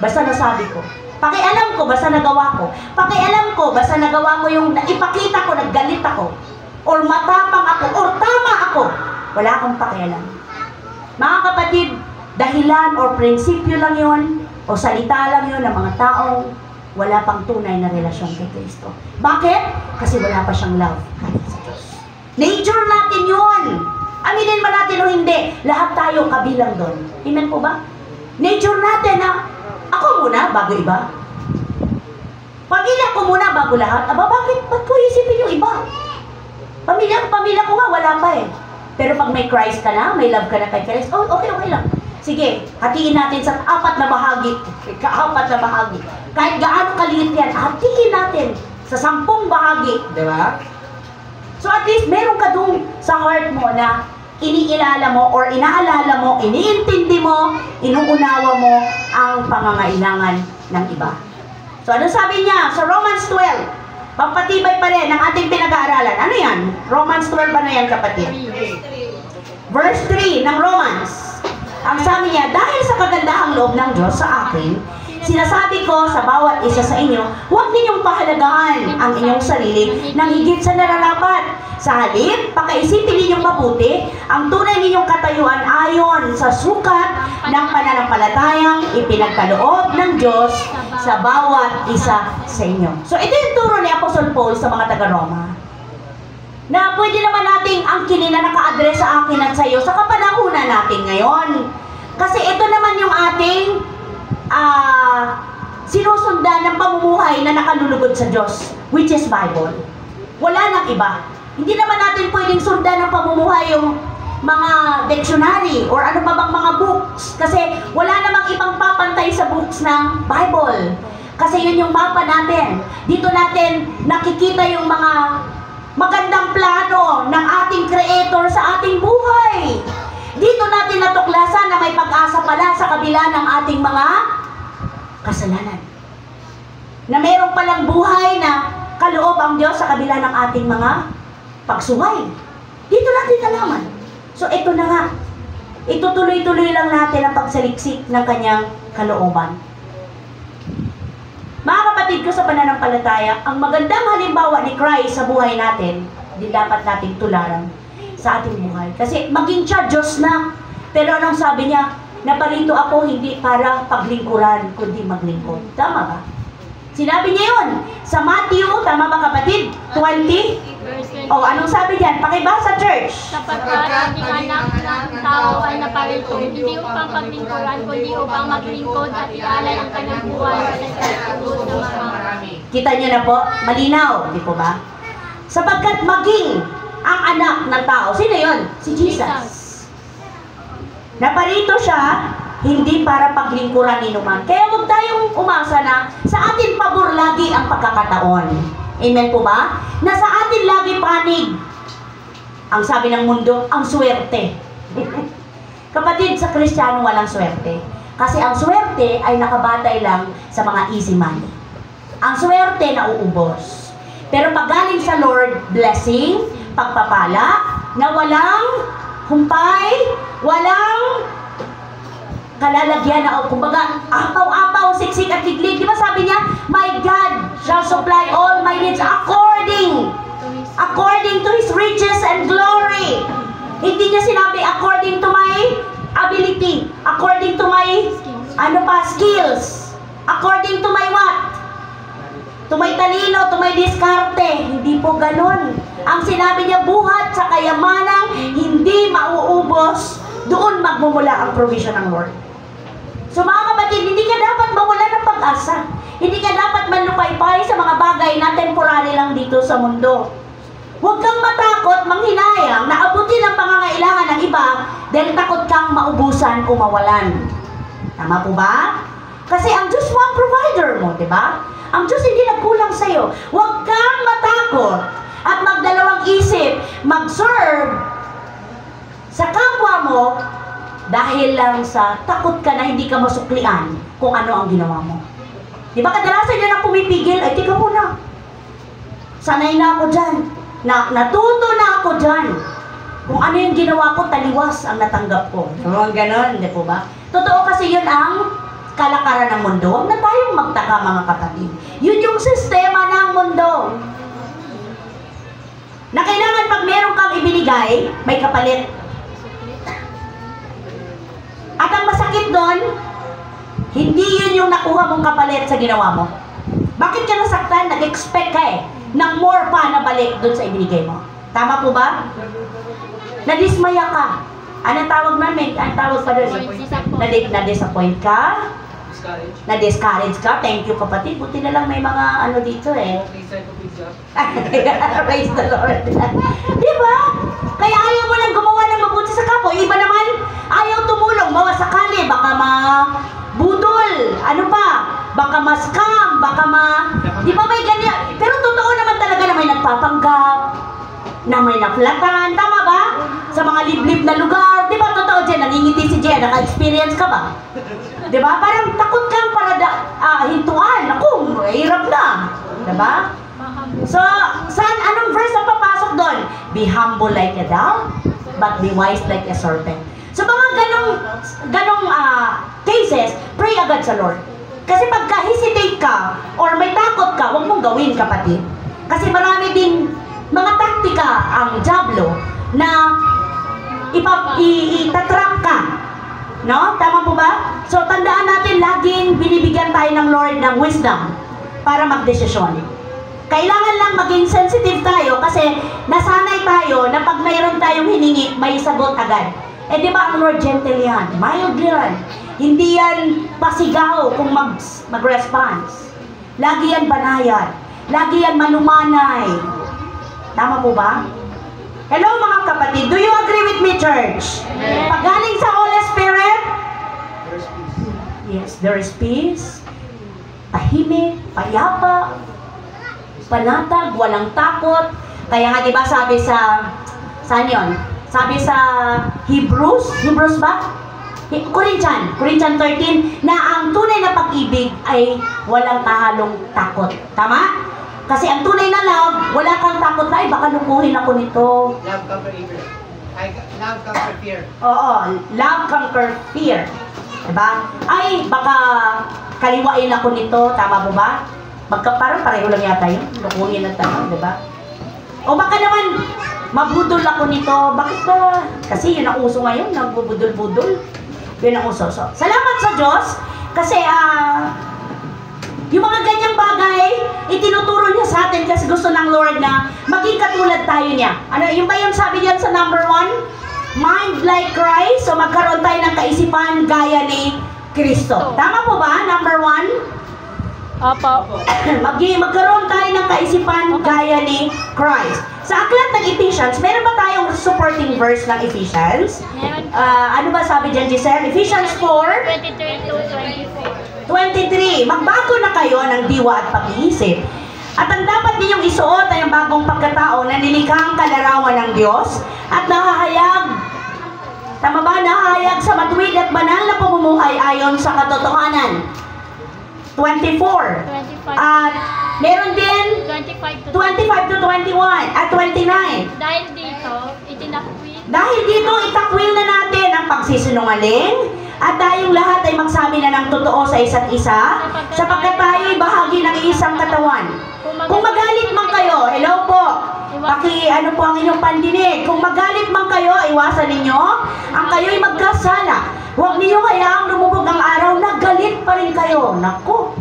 basta nasabi ko. Pakialam ko, basta nagawa ko. Pakialam ko, basta nagawa ko yung ipakita ko, naggalit ako. Or matapang ako, or tama ako. Wala akong pakialam. Mga kapatid, dahilan or prinsipyo lang yun, o salita lang yun ng mga taong wala pang tunay na relasyon kay Kristo. Bakit? Kasi wala pa siyang love sa Diyos. Nature natin yun. Aminin man natin o hindi, lahat tayo kabilang doon. Amen po ba? Nature natin na, ako muna bago iba. Pamilya ko muna bago lahat. Aba, bakit? Ba't ko isipin yung iba? Pamilya ko nga, wala pa eh. Pero pag may Christ ka na, may love ka na kay Christ, oh, okay lang. Sige, hatiin natin sa 4 na bahagi. Ka-4 na bahagi. Kahit gaano kaliit yan, hatiin natin sa 10 bahagi. Di ba? So at least meron ka dun sa heart mo na iniilala mo or inaalala mo, iniintindi mo, inuunawa mo ang pangangailangan ng iba. So ano sabi niya sa Romans 12? Pampatibay pa rin ang ating pinag-aaralan. Ano yan? Romans 12 ano yan, kapatid? Verse 3 ng Romans. Ang sabi niya, dahil sa kagandahang loob ng Diyos sa akin, sinasabi ko sa bawat isa sa inyo, huwag ninyong pahalagaan ang inyong sarili ng higit sa nararapat. Sa halip, pakaisipin ninyong mabuti ang tunay ninyong katayuan ayon sa sukat ng pananampalatayang ipinagkaloob ng Diyos sa bawat isa sa inyo. So ito yung turo ni Apostle Paul sa mga taga-Roma. Na pwede naman nating angkinin na naka-address sa akin at sa iyo sa kapanahunan natin ngayon. Kasi ito naman yung ating sinusundan ng pamumuhay na nakalulugod sa Diyos, which is Bible. Wala nang iba. Hindi naman natin pwedeng sundan ng pamumuhay yung mga dictionary or ano pa bang mga books. Kasi wala namang ibang papantay sa books ng Bible. Kasi yun yung mapa natin. Dito natin nakikita yung mga magandang plano ng ating Creator sa ating buhay. Dito natin natuklasan na may pag-asa pala sa kabila ng ating mga kasalanan. Na mayroon palang buhay na kaloob ang Diyos sa kabila ng ating mga pagsuway. Dito natin nalaman. So ito na nga. Itutuloy-tuloy lang natin ang pagsaliksik ng kanyang kalooban. Mga kapatid ko sa pananampalataya, ang magandang halimbawa ni Christ sa buhay natin, di dapat nating tularan sa ating buhay. Kasi maging siya Diyos na. Pero anong sabi niya? Naparito ako hindi para paglingkuran, kundi maglingkod. Tama ba? Sinabi niya yun sa Matthew, tama ba kapatid? 20? O, anong sabi diyan? Pakibasa, church. Sapagkat ang anak ng tao ay naparito, hindi upang paglingkuran, kundi upang maglingkod at ialay ang kanyang buhay sa pagtubos ng marami. Kita niyo na po, malinaw, di po ba? Sapagkat maging ang anak ng tao, sino yun? Si Jesus. Naparito siya, hindi para paglingkuran ni Numan. Kaya huwag tayong umasa na sa atin pabor lagi ang pagkakataon. Amen po ba? Na sa atin lagi panig. Ang sabi ng mundo, ang swerte. Kapatid, sa Kristiyano walang swerte. Kasi ang swerte ay nakabatay lang sa mga easy money. Ang swerte na uubos. Pero pag galing sa Lord, blessing, pagpapala, na walang humpay, walang kalalagyan na, kumbaga, apaw-apaw, siksik at liglig. Di ba sabi niya, my God shall supply all my needs according to His riches and glory. Hindi niya sinabi according to my ability, according to my, skills, according to my what? To my talino, to my diskarte. Hindi po ganun. Ang sinabi niya, buhat sa kayamanang hindi mauubos, doon magmumula ang provision ng Lord. So mga kapatid, hindi ka dapat mawala ng pag-asa. Hindi ka dapat manlupaypay sa mga bagay na temporary lang dito sa mundo. Huwag kang matakot, manghinayang, na abutin ang pangangailangan ng iba dahil takot kang maubusan o mawalan. Tama po ba? Kasi ang Diyos mo ang provider mo, di ba? Ang Diyos hindi nagkulang sa'yo. Huwag kang matakot at magdalawang isip, mag-serve sa kapwa mo dahil lang sa takot ka na hindi ka masuklian kung ano ang ginawa mo. Di ba kadalasan yun ang pumipigil? Ay, tika muna. Sanay na ako dyan. Natuto na ako dyan. Kung ano yung ginawa ko, taliwas ang natanggap ko. Ang ganon, di po ba? Totoo kasi yun ang kalakaran ng mundo. Huwag na tayong magtaka, mga kapatid. Yun yung sistema ng mundo. Na kailangan pag meron kang ibinigay, may kapalit. At ang masakit doon, hindi yun yung nakuha mong kapalit sa ginawa mo. Bakit ka nasaktan? Nag-expect ka ng more pa na balik doon sa ibinigay mo. Tama po ba? Nadismaya ka. Anong tawag namin? Anong tawag pa doon? Na-disappoint ka? Na-discourage ka? Thank you, kapatid. Buti na lang may mga ano dito Praise the Lord. Diba? Kaya ayaw mo nang gumawa ko. Iba naman, ayaw tumulong. Mawasakali, baka budol. Ano pa? Baka ma-scam, baka di ba may ganyan? Pero totoo naman talaga na may nagpapanggap, na may naflatan, tama ba? Sa mga liblib na lugar, di ba totoo dyan, nangingiti si Jen, naka-experience ka ba? Di ba? Parang takot kang para hintuan, naku, hirap na. Di ba? So, anong verse ang papasok doon? Be humble like a dove, but be wise like a serpent. So, mga ganong cases, pray agad sa Lord. Kasi pagka hesitate ka, or may takot ka, huwag mong gawin, kapatid. Kasi marami din mga taktika ang diablo na itatrap ka. No? Tama po ba? So, tandaan natin, laging binibigyan tayo ng Lord ng wisdom para magdesisyon. Kailangan lang maging sensitive tayo kasi nasanay tayo na pag mayroon tayong hiningi, may sagot agad. Eh di ba ang Lord gentle yan? Mild yan. Hindi yan pasigaw kung mag-response. Lagi yan banayad. Lagi yan manumanay. Tama po ba? Hello mga kapatid, do you agree with me, church? Pag galing sa Holy Spirit, yes, there is peace. Tahimik, payapa, panatag, walang takot. Kaya nga diba sabi saan yun? Sabi sa Hebrews ba? Corinthians 13, na ang tunay na pag-ibig ay walang kahalong takot. Tama? Kasi ang tunay na love, wala kang takot na, baka lukuhin ako nito. Love conquer evil. Love conquer fear. Oo, love conquer fear. Diba? Ay, baka kaliwain ako nito, tama mo ba? Parang pareho lang yata yun. Lukuhin na tayo, diba? O baka naman, mabudol ako nito. Bakit ba? Kasi yun ang uso ngayon, nagbubudol-budol. Yun ang uso. So, salamat sa Diyos. Kasi, yung mga ganyang bagay, itinuturo niya sa atin kasi gusto ng Lord na maging katulad tayo niya. Ano, yung ba yung sabi niyan sa number 1? Mind like Christ. So, magkaroon tayo ng kaisipan gaya ni Kristo. Tama po ba? Number 1? Opo. Magkaroon tayo ng kaisipan gaya ni Christ. Sa aklat ng Ephesians, meron ba tayong supporting verse ng Ephesians? Meron. Ano ba sabi dyan, Giselle? Ephesians 4, 23 to 24. 23. Magbago na kayo ng diwa at pag-iisip. At ang dapat ninyong isuot ay ang bagong pagkatao na nilikhang kalarawan ng Diyos at nahahayag, tama ba? Nahahayag sa matuwid at banal na pamumuhay ayon sa katotohanan. 24. 25. At meron din 25 to 25 to 21 at 29. Dahil dito, itinakwil. Dahil dito, itakwil na natin ang pagsisinungaling at tayong lahat ay magsabi na ng totoo sa isa't isa sapagkat tayo ay bahagi ng isang katawan. Kung magalit man kayo, hello po, ano po ang inyong pandinig. Kung magalit man kayo, iwasan ninyo ang kayo'y magkasala. Huwag niyo hayaang lumubog ang araw na galit pa rin kayo. Naku!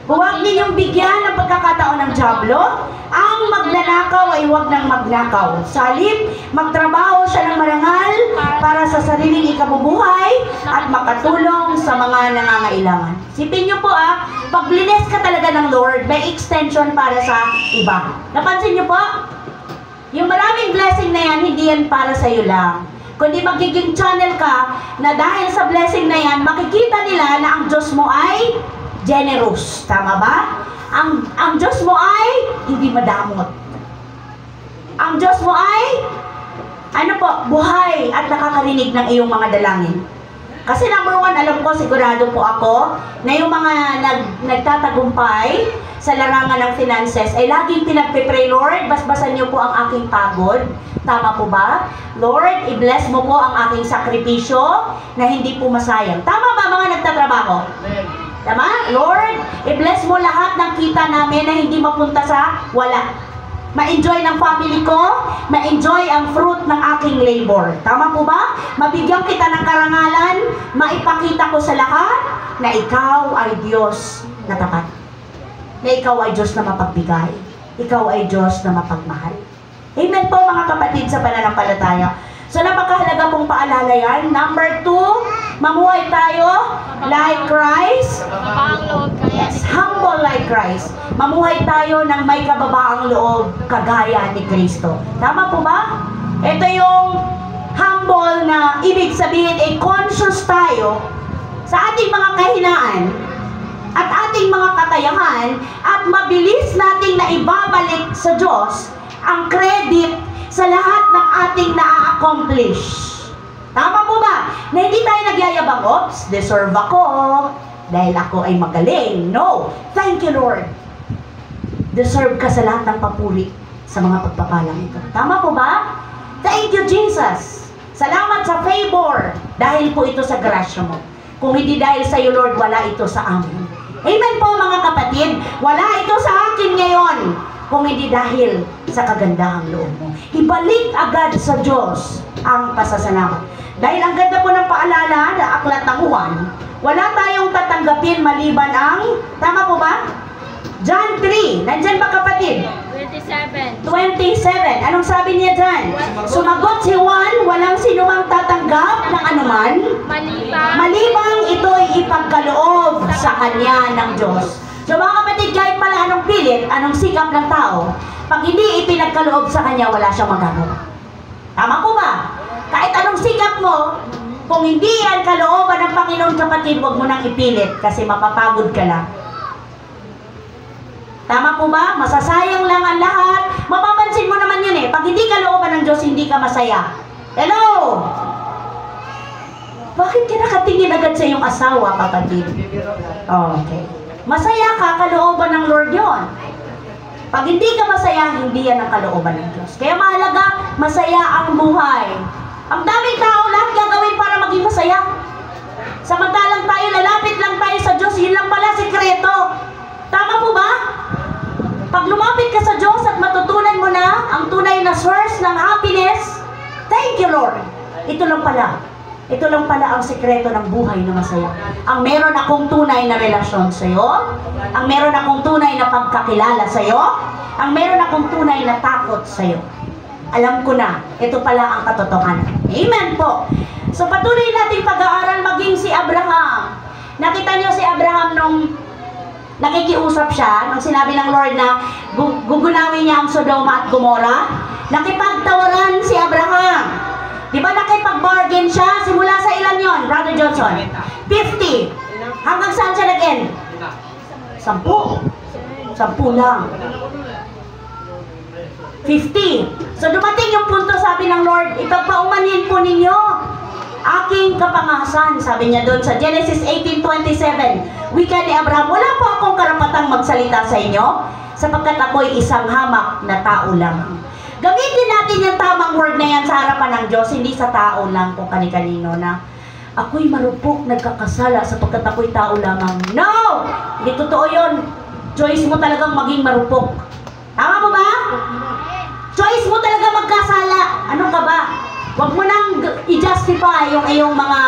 Huwag ninyong bigyan ng pagkakataon ng diablo. Ang magnanakaw ay huwag nang magnakaw. Sa halip, magtrabaho siya ng marangal para sa sariling ikabubuhay at makatulong sa mga nangangailangan. Sipin niyo po pag bless ka talaga ng Lord, may extension para sa iba. Napansin niyo po? Yung maraming blessing na yan, hindi yan para sa iyo lang. Kundi magiging channel ka na dahil sa blessing na yan, makikita nila na ang Diyos mo ay generous. Tama ba? Ang Diyos mo ay hindi madamot. Ang Diyos mo ay buhay at nakakarinig ng iyong mga dalangin. Kasi number 1, alam ko, sigurado po ako, na yung mga nagtatagumpay sa larangan ng finances ay laging pinagpipray, Lord, basbasan niyo po ang aking pagod. Tama po ba? Lord, i-bless mo po ang aking sakripisyo na hindi po masayang. Tama ba mga nagtatrabaho? Tama? Lord, i-bless mo lahat ng kita namin na hindi mapunta sa wala. Ma-enjoy ng family ko, ma-enjoy ang fruit ng aking labor. Tama po ba? Mabigyan kita ng karangalan, maipakita ko sa lahat na ikaw ay Diyos na tapat. Na ikaw ay Diyos na mapagbigay. Ikaw ay Diyos na mapagmahal. Amen po mga kapatid sa pananampalataya. So napakahalaga pong paalala yan. Number 2, mamuhay tayo like Christ. Kababaang loob kaya. Yes, humble like Christ. Mamuhay tayo ng may kababaang loob kagaya ni Kristo. Tama po ba? Ito yung humble na ibig sabihin ay conscious tayo sa ating mga kahinaan at ating mga kakayahan at mabilis nating naibabalik sa Diyos ang credit sa lahat ng ating na-accomplish. Tama po ba? Na hindi tayo nagyayabang, oops, deserve ako dahil ako ay magaling. No. Thank you, Lord. Deserve ka sa lahat ng papuri sa mga pagpapalang ito. Tama po ba? Thank you, Jesus. Salamat sa favor dahil po ito sa grasya mo. Kung hindi dahil sa iyo, Lord, wala ito sa amin. Amen po, mga kapatid. Wala ito sa akin ngayon kung hindi dahil sa kagandahang loob mo. Ibalik agad sa Diyos ang pasasalamat. Dahil ang ganda po ng paalala na aklat ng Juan, wala tayong tatanggapin maliban ang, tama po ba? John 3. Nandyan ba, kapatid? 27. 27. Anong sabi niya dyan? Sumagot si Juan, walang sinumang tatanggap ng anuman, malibang ito'y ipagkaloob sa kanya ng Diyos. So mga kapatid, kahit pala anong pilit, anong sikap ng tao, pag hindi ipinagkaloob sa kanya, wala siyang magagawa. Tama po ba? Kahit anong sikap mo, kung hindi yan kalooban ng Panginoon, kapatid, huwag mo nang ipilit kasi mapapagod ka lang. Tama po ba? Masasayang lang ang lahat. Mapapansin mo naman yun eh. Pag hindi kalooban ng Diyos, hindi ka masaya. Hello? Bakit ka nakatingin agad sa iyong asawa, kapatid? Okay. Masaya ka, kalooban ng Lord yon. Pag hindi ka masaya, hindi yan ang kalooban ng Diyos. Kaya mahalaga, masaya ang buhay. Ang daming tao, lahat gagawin para maging masaya. Samantalang tayo, lalapit lang tayo sa Diyos, yun lang pala sikreto. Tama po ba? Pag lumapit ka sa Diyos at matutunan mo na ang tunay na source ng happiness, thank you, Lord. Ito lang pala. Ito lang pala ang sikreto ng buhay na masaya. Ang meron akong tunay na relasyon sa iyo, ang meron akong tunay na pagkakilala sa iyo, ang meron akong tunay na takot sa iyo. Alam ko na, ito pala ang katotohanan. Amen po. So patuloy nating pag-aaral maging si Abraham. Nakita niyo si Abraham nung nakikiusap siya, nung sinabi ng Lord na gugunawin niya ang Sodoma at Gomora. Nakipagtawaran si Abraham. Di ba nakipag-bargain siya? Simula sa ilan yon, Brother Johnson? 50. Hanggang saan siya nag-end? 10. 10 lang. 50. So dumating yung punto, sabi ng Lord, ipagpaumanhin po ninyo aking kapangasan, sabi niya doon sa Genesis 18:27. Wika ni Abraham, wala po akong karapatang magsalita sa inyo, sapagkat ako'y isang hamak na tao lang. Gamitin natin yung tamang word na yan sa harapan ng Diyos, hindi sa tao lang kung kani-kanino na ako'y marupok, nagkakasala sapagkat ako'y tao lamang. No! Hindi totoo yun. Choice mo talagang maging marupok. Tama mo ba? Choice mo talaga magkasala. Ano ka ba? Huwag mo nang i-justify yung iyong mga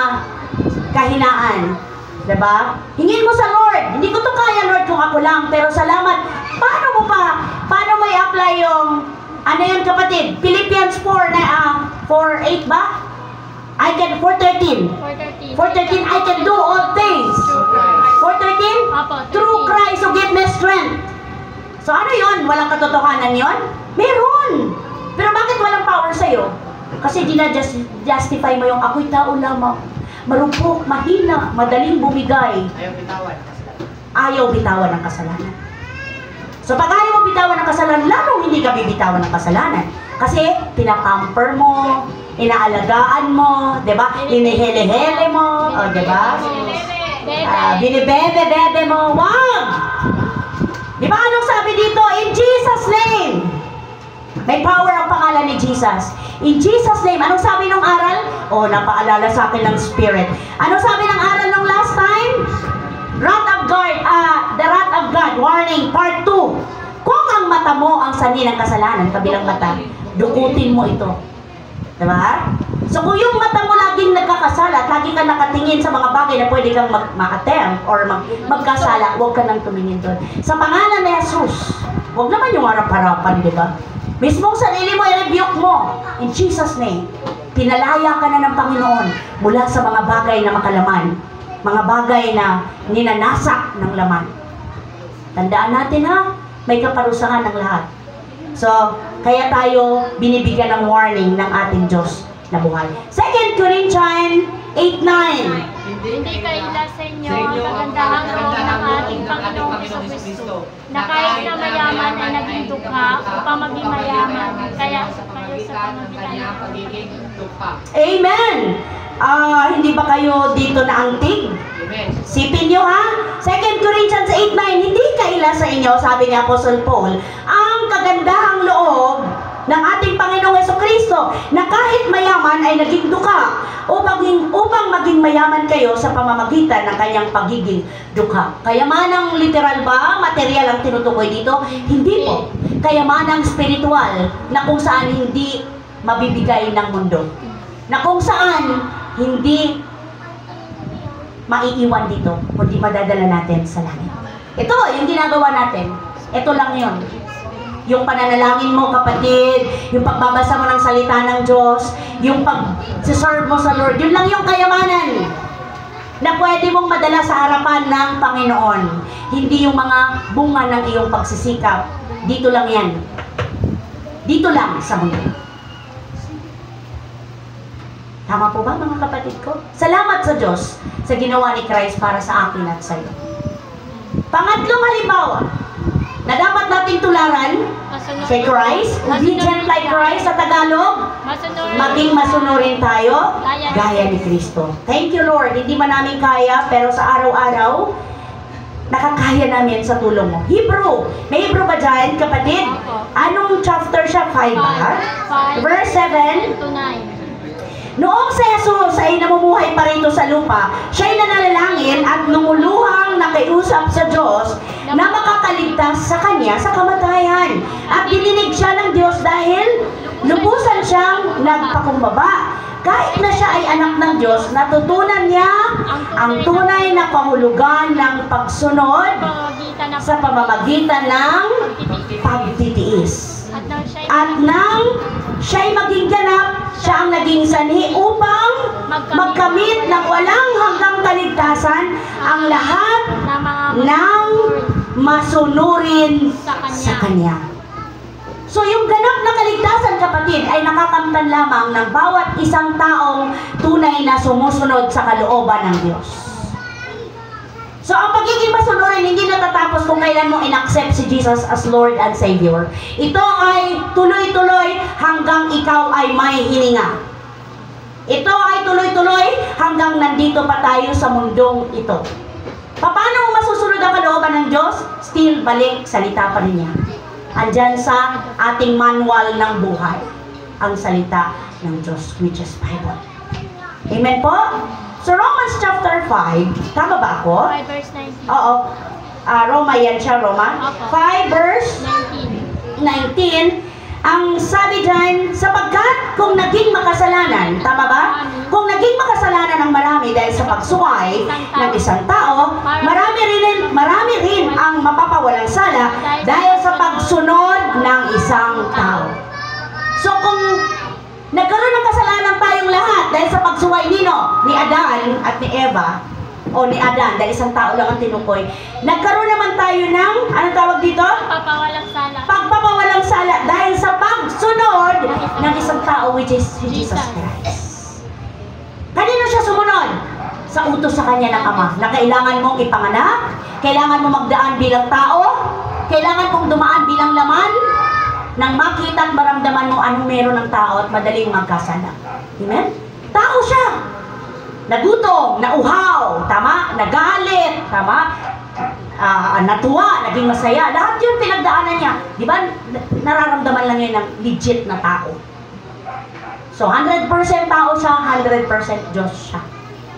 kahinaan. Diba? Hingin mo sa Lord. Hindi ko to kaya, Lord, kung ako lang. Pero salamat. Paano mo pa? Paano mo i-apply yung, ano yun, kapatid? Philippians 4:8 ba? 4:13. 4:13, I can do all things. 4:13? Through Christ who give me strength. So ano yun? Walang katotohanan yun? Meron! Pero bakit walang power sa'yo? Kasi justify mo yung ako'y tao lamang. Marupok, mahina, madaling bumigay. Ayaw bitawan ng kasalanan. So pag ayaw mo bitawan ng kasalanan, lalong hindi ka bibitawan ng kasalanan. Kasi pinapamper mo, inaalagaan mo, diba? Inihele-hele mo, o diba? Binibebe-bebe mo, wag! Diba anong sabi dito? In Jesus' name! May power ang pangalan ni Jesus. In Jesus' name, anong sabi ng aral? Oh, napaalala sa akin ng Spirit. Anong sabi ng aral nung last time? Wrath of God, the wrath of God, warning, part 2. Kung ang mata mo ang sanhi ng kasalanan, kabilang mata, dukutin mo ito. Diba? So kung yung mata mo laging nagkakasala at lagi ka nakatingin sa mga bagay na pwede kang ma-attempt or magkasala, huwag ka nang tumingin doon. Sa pangalan ni Jesus, huwag naman yung harap-harapan, di ba? Mismong sarili mo, i-rebuke mo. In Jesus' name, pinalaya ka na ng Panginoon mula sa mga bagay na makalaman. Mga bagay na ninanasak ng laman. Tandaan natin ha, may kaparusahan ng lahat. So, kaya tayo binibigyan ng warning ng ating Diyos. na buhay. 2 Corinthians 8:9. Hindi kaila sa inyo ang kagandahang loob ng ating Panginoong Jesucristo, na kahit na mayaman ay naging dukha upang maging mayaman, kaya kayo sa pamamagitan pagiging dukha. Amen! Hindi ba kayo dito na antig? Amen. Sipin nyo ha? 2 Corinthians 8:9, hindi kaila sa inyo, sabi ni Apostle Paul, ang kagandahang loob ng ating Panginoong Jesucristo, na kahit mayaman ay naging dukha upang maging mayaman kayo sa pamamagitan ng kanyang pagiging dukha. Kayamanang literal ba? Material ang tinutukoy dito? Hindi po. Kayamanang spiritual, na kung saan hindi mabibigay ng mundo. Na kung saan hindi maiiwan dito, kundi madadala natin sa langit. Ito, yung ginagawa natin. Ito lang yun. Yung pananalangin mo, kapatid, yung pagbabasa mo ng salita ng Diyos, yung pag-serve mo sa Lord, yun lang yung kayamanan na pwede mong madala sa harapan ng Panginoon. Hindi yung mga bunga ng iyong pagsisikap. Dito lang yan. Dito lang sa mundo. Tama po ba, mga kapatid ko? Salamat sa Diyos sa ginawa ni Christ para sa akin at sa iyo. Pangatlong halimbawa na dapat nating tularan si Christ, obedient like Christ sa Tagalog, maging masunurin tayo gaya ni Kristo. Thank you, Lord. Hindi man namin kaya, pero sa araw-araw nakakaya namin sa tulong mo. Hebrew. May Hebrew ba dyan, kapatid? Anong chapter siya? 5 ba? Verse 7 to 9. Noong si Jesus ay namumuhay pa rito sa lupa, siya'y nanalangin at lumuluhang nakiusap sa Diyos na makakaligtas sa kanya sa kamatayan. At dininig siya ng Diyos dahil lubusan siyang nagpakumbaba. Kahit na siya ay anak ng Diyos, natutunan niya ang tunay na kahulugan ng pagsunod sa pamamagitan ng pagtitiis. At nang siya'y maging ganap, siya ang naging sanhi upang magkamit ng walang hanggang kaligtasan ang lahat ng masunurin sa Kanya. So yung ganap na kaligtasan, kapatid, ay nakakamtan lamang ng bawat isang taong tunay na sumusunod sa kalooban ng Diyos. So ang pagiging masunurin hindi natatapos kung kailan mo in-accept si Jesus as Lord and Savior. Ito ay tuloy-tuloy hanggang ikaw ay may hininga. Ito ay tuloy-tuloy hanggang nandito pa tayo sa mundong ito. Paano masusunod ang kalooban ng Diyos? Still, balik, salita pa rin niya. Andyan sa ating manual ng buhay, ang salita ng Diyos, which is Bible. Amen po? So, Romans chapter 5, tama ba ako? 5 verse 19. Oo. Roma yan siya, Roma. Opo. 5 verse 19. Ang sabi dyan, sapagkat kung naging makasalanan, tama ba? Kung naging makasalanan ng marami dahil sa pagsuway ng isang tao, marami rin ang mapapawalang sala dahil sa pagsunod ng isang tao. So kung nagkaroon ng kasalanan tayong lahat dahil sa pagsuway ni Adan at ni Eva, o ni Adan, dahil isang tao lang ang tinukoy, nagkaroon naman tayo ng, anong tawag dito? Pagpapawalang sala. Pagpapawalang sala dahil sa pagsunod ng isang tao, which is Jesus Christ. Kanino siya sumunod? Sa utos sa kanya ng Ama, na kailangan mong ipanganak, kailangan mong magdaan bilang tao, kailangan mong dumaan bilang laman, nang makita at maramdaman mo anong meron ng tao at madaling magkasala. Amen? Tao siya. Nagutom, nauhaw, tama? Nagalit, tama? Natuwa, naging masaya. Lahat yun pinagdaanan niya. Di ba? Nararamdaman lang yun ng legit na tao. So, 100% tao siya, 100% Diyos siya.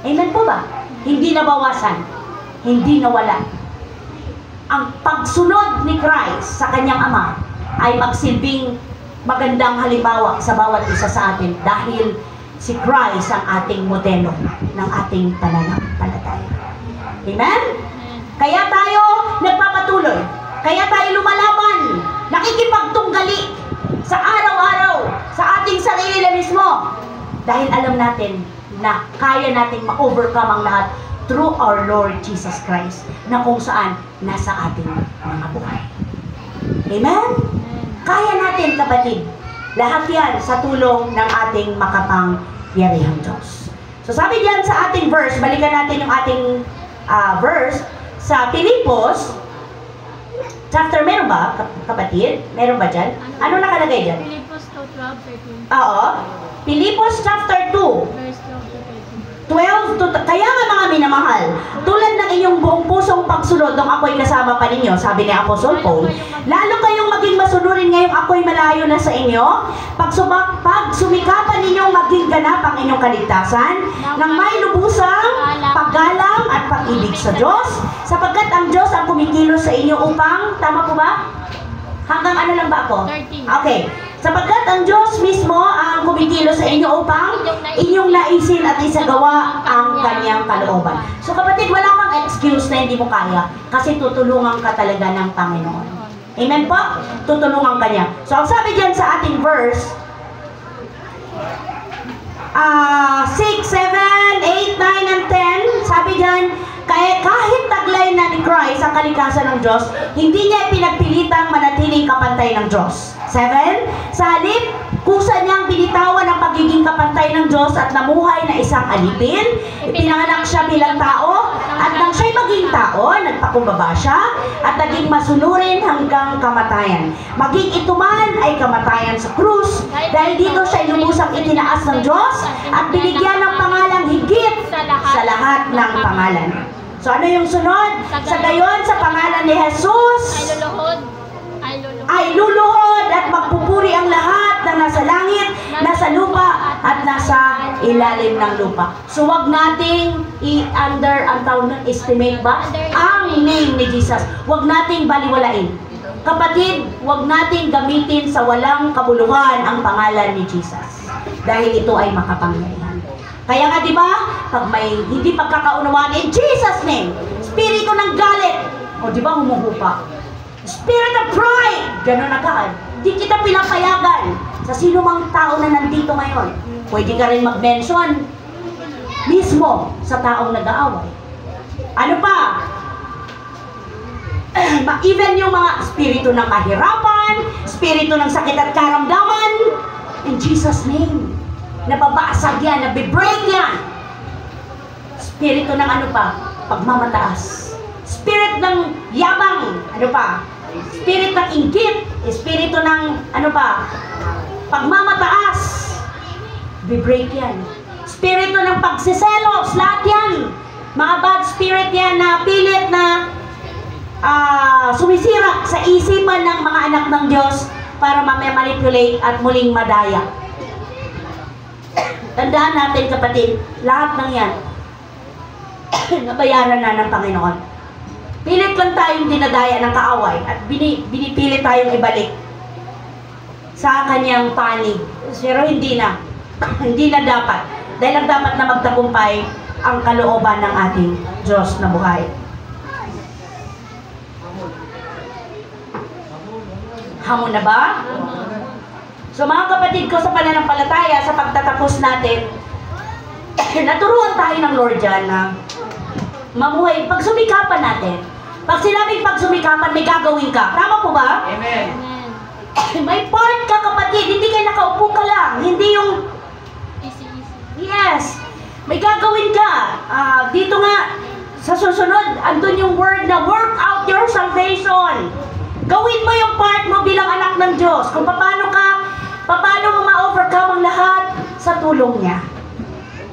Amen po ba? Hindi nabawasan. Hindi nawala. Ang pagsunod ni Christ sa kanyang Ama ay magsilbing magandang halimbawa sa bawat isa sa atin dahil si Christ ang ating modelo ng ating pananampalataya. Amen? Kaya tayo nagpapatuloy. Kaya tayo lumalaban. Nakikipagtunggali sa araw-araw sa ating sarili na mismo. Dahil alam natin na kaya nating ma-overcome ang lahat through our Lord Jesus Christ na kung saan nasa ating mga buhay. Amen? Kaya natin, kapatid. Lahat yan sa tulong ng ating makapangyarihang Diyos. So sabi diyan sa ating verse, balikan natin yung ating verse sa Pilipos chapter, meron ba kapatid? Meron ba dyan? Ano nakalagay dyan? Pilipos 2:12-13. Oo. Pilipos chapter 2. Verse 12 to 13. 12 to... Kaya nga mga minamahal, tulad ng inyong buong pusong pagsunod nung ako'y kasama pa ninyo, sabi ni Apostle Paul, lalo kayong maging masunurin ngayong ako'y malayo na sa inyo, pag sumikapan ninyong maging ganap ang inyong kaligtasan, nang may lubusang paggalang at pag-ibig sa Diyos, sapagkat ang Diyos ang kumikilos sa inyo upang, tama po ba? Hanggang ano lang ba ako? 13. Okay. Sapagkat ang Diyos mismo ang kumikilos sa inyo upang inyong naisin at isagawa ang kanyang kalooban. So kapatid, wala kang excuse na hindi mo kaya kasi tutulungan ka talaga ng Panginoon. Amen po? Tutulungan ka niya. So ang sabi dyan sa ating verse 6, 7, 8, 9, and 10, sabi dyan, kahit taglay na ni Christ ang kalikasan ng Diyos, hindi niya pinagpilitang manatiling kapantay ng Diyos. 7, sa halip, kusa niyang binitawan ang pagiging kapantay ng Diyos at namuhay na isang alipin. Ipinanganak siya bilang tao, at nang siya'y maging tao, nagpakumbaba siya, at naging masunurin hanggang kamatayan. Maging ito man ay kamatayan sa krus, dahil dito siya'y lubusang itinaas ng Diyos, at binigyan ng pangalang higit sa lahat ng pangalan. So ano yung sunod? Sa gayon, sa pangalan ni Jesus, ay luluhod at magpupuri ang lahat na nasa langit, nasa lupa, at nasa ilalim ng lupa. So wag nating estimate ba ang name ni Jesus. Wag nating baliwalain. Kapatid, wag nating gamitin sa walang kabuluhan ang pangalan ni Jesus. Dahil ito ay makapangyarihan. Kaya nga di ba, pag may hindi pagkakaunawaan in Jesus name, spirito ng galit, o di ba humuhupa? Spirit of pride, gano'n agad. Di kita pinapayagan sa sino mang tao na nandito ngayon. Pwede ka rin mag-mention mismo sa taong nag-aaway. Ano pa? Even yung mga spirito ng kahirapan, spirito ng sakit at karamdaman, in Jesus name, nababasag yan, nabibreak yan. Spirito ng ano pa? Pagmamataas. Spirit ng yabang, ano pa? Spirit ng inggit, espiritu ng ano pa? Pagmamataas. Bibreak yan. Spiritu ng pagsiselos, lahat yan. Mga bad spirit yan na pilit na sumisira sa isipan ng mga anak ng Diyos para ma-manipulate at muling madaya. Tandaan natin kapatid, lahat ng yan nabayaran na ng Panginoon. Pilit lang tayong dinadaya ng kaaway at binipilit tayong ibalik sa kanyang panig. Pero hindi na. Hindi na dapat. Dahil lang dapat na magtagumpay ang kalooban ng ating Diyos na buhay. Hamon na ba? So mga kapatid ko sa pananampalataya, sa pagtatapos natin, naturuan tayo ng Lord dyan na mamuhay. Pagsumikapan natin. Pag sinabing pagsumikapan, may gagawin ka. Tama po ba? Amen. May part ka kapatid. Hindi kayo nakaupo ka lang. Hindi yung... Yes. May gagawin ka. Dito nga, sa susunod, andun yung word na work out your salvation. Gawin mo yung part mo bilang anak ng Diyos. Kung paano mo ma-overcome ang lahat sa tulong niya.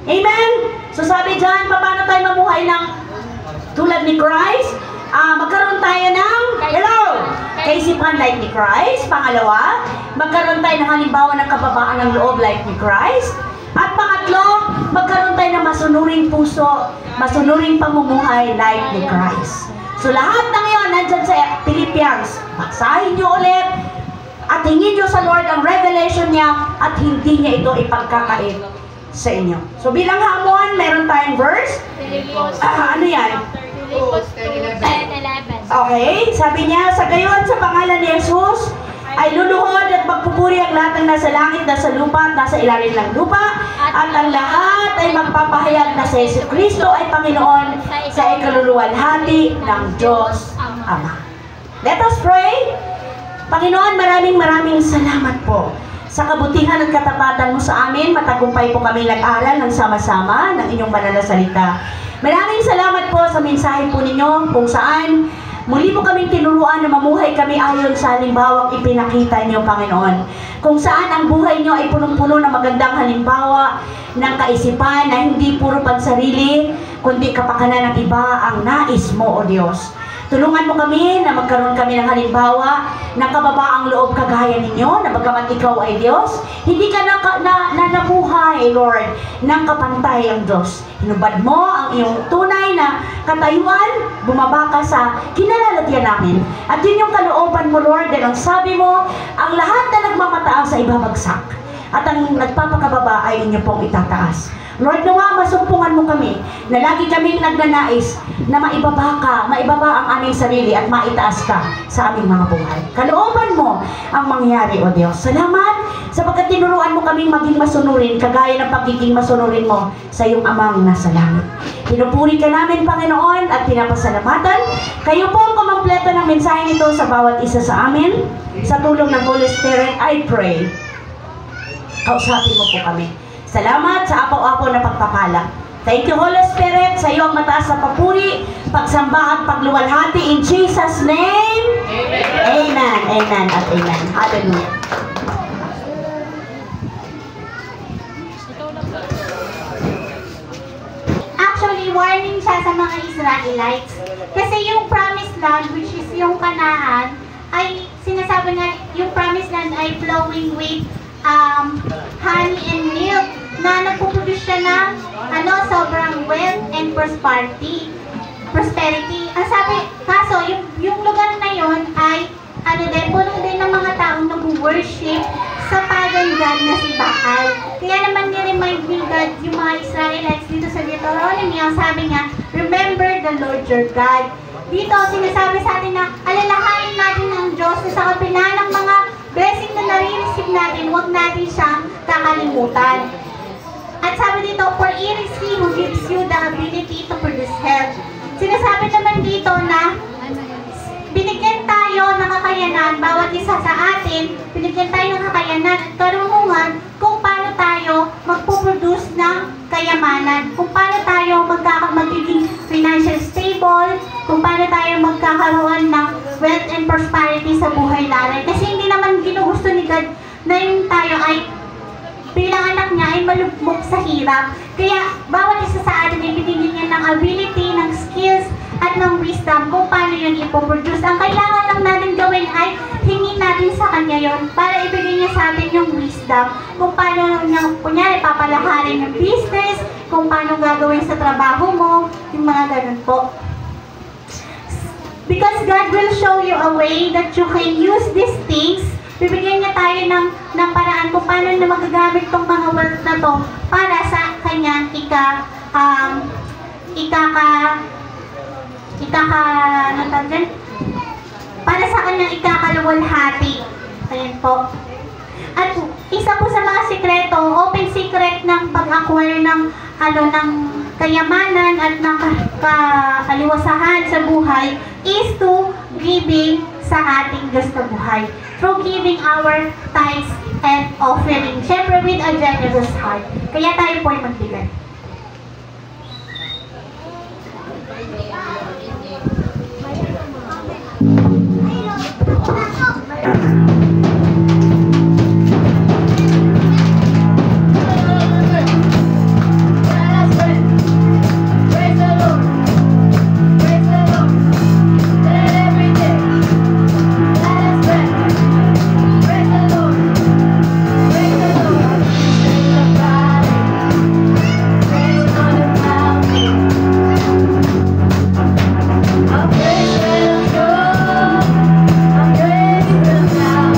Amen? So sabi dyan, paano tayo mamuhay ng tulad ni Christ? Magkaroon tayo ng, kaisipan like ni Christ. Pangalawa, magkaroon tayo ng halimbawa ng kababaan ng loob like ni Christ. At pangatlo, magkaroon tayo ng masunuring puso, masunuring pamumuhay like ni Christ. So lahat ng yon nandyan sa Philippians. Basahin nyo ulit at hingin nyo sa Lord ang revelation niya at hindi niya ito ipagkakait sa inyo. So bilang hamon, meron tayong verse. Ano yan? Pilipos 2:10-11. Okay, sabi niya, sa gayon sa pangalan ni Jesus, ay luluhod at magpupuri ang lahat ng nasa langit, nasa lupa, at nasa ilalim ng lupa, at ang lahat ay magpapahayag na si Jesucristo ay Panginoon sa ikaluluwalhati ng Diyos Ama. Let us pray. Panginoon, maraming salamat po Sa kabutihan at katapatan mo sa amin, matagumpay po kami nag-aral ng sama-sama ng inyong banal na salita. Maraming salamat po sa mensahe po ninyo kung saan muli po kaming tinuruan na mamuhay kami ayon sa halimbawang ipinakita niyo, Panginoon. Kung saan ang buhay niyo ay punong-puno ng magandang halimbawa ng kaisipan na hindi puro pansarili, kundi kapakanan ng iba ang nais mo, O Diyos. Tulungan mo kami na magkaroon kami ng halimbawa ng kababaang loob kagaya ninyo, na bagamat ikaw ay Diyos, hindi ka nabuhay, Lord, ng kapantay ang Diyos. Hinubad mo ang iyong tunay na katayuan, bumaba ka sa kinalalagyan namin. At yun yung kalooban mo, Lord, dahil ang sabi mo, ang lahat na nagmamataas ay ibabagsak. At ang nagpapakababa ay inyo pong itataas. Lord, nawa, masumpungan mo kami na lagi kaming nagnanais na maibaba ang aming sarili at maitaas ka sa aming mga buhay. Kalooban mo ang mangyari, O Diyos. Salamat sapagkat tinuruan mo kaming maging masunurin, kagaya ng pagiging masunurin mo sa iyong amang nasa langit. Pinupuri ka namin, Panginoon, at pinapasalamatan. Kayo po ang kumompleto ng mensahe nito sa bawat isa sa amin. Sa tulong ng Holy Spirit, I pray. Kausapin mo po kami. Salamat sa apaw-apaw na pagpapala. Thank you, Holy Spirit, sa iyo ang mataas na papuri, pagsamba at pagluwalhati in Jesus' name. Amen. Amen. Amen at amen. Hallelujah. Actually, warning siya sa mga Israelites. Kasi yung promised land, which is yung Canaan, ay sinasabi nga, yung promised land ay flowing with honey and milk, na nagpuproduce siya ng sobrang wealth and prosperity. Ang sabi, kaso yung lugar na yon ay puno din ng mga taong nag-worship sa pagan god na si Baal. Kaya naman ni-remind ni God yung mga Israelites dito sa Deuteronomy, ang sabi nga, remember the Lord your God. Dito, sinasabi sa atin na alalahanin natin ng Diyos na sa kabila ng mga blessing na nare-receive natin, huwag natin siyang kakalimutan. At sabi dito, for it is He who gives you the ability to produce health. Sinasabi naman dito na binigyan tayo ng kakayanan, bawat isa sa atin, binigyan tayo ng kakayanan at karunungan kung paano tayo magpuproduce ng kayamanan, kung paano tayo magiging financial stable, kung paano tayo magkakaroon ng wealth and prosperity sa buhay natin. Kasi hindi naman ginugusto ni God na yung tayo ay bilang anak niya ay malugmok sa hirap. Kaya bawat isa sa atin ay binigyan niya ng ability, ng skills, at ng wisdom kung paano yun ipoproduce. Ang kailangan lang natin gawin ay hingin natin sa kanya yun para ibigay niya sa atin yung wisdom kung paano niya, kunyari, papalaharin yung business, kung paano gagawin sa trabaho mo, yung mga ganun po. Because God will show you a way that you can use these things. Bibigyan niya tayo ng paraan kung paano na magagamit tong mga wealth na to para sa kanyang para sa kanyang ikakaluwalhati. Ayan po. At isa po sa mga sikreto, open secret ng pag-acquire ng kayamanan at ng kaliwasahan sa buhay is to giving sa ating Diyos na buhay. Through giving our tithes and offering. Siyempre with a generous heart. Kaya tayo po ay magbigay. Now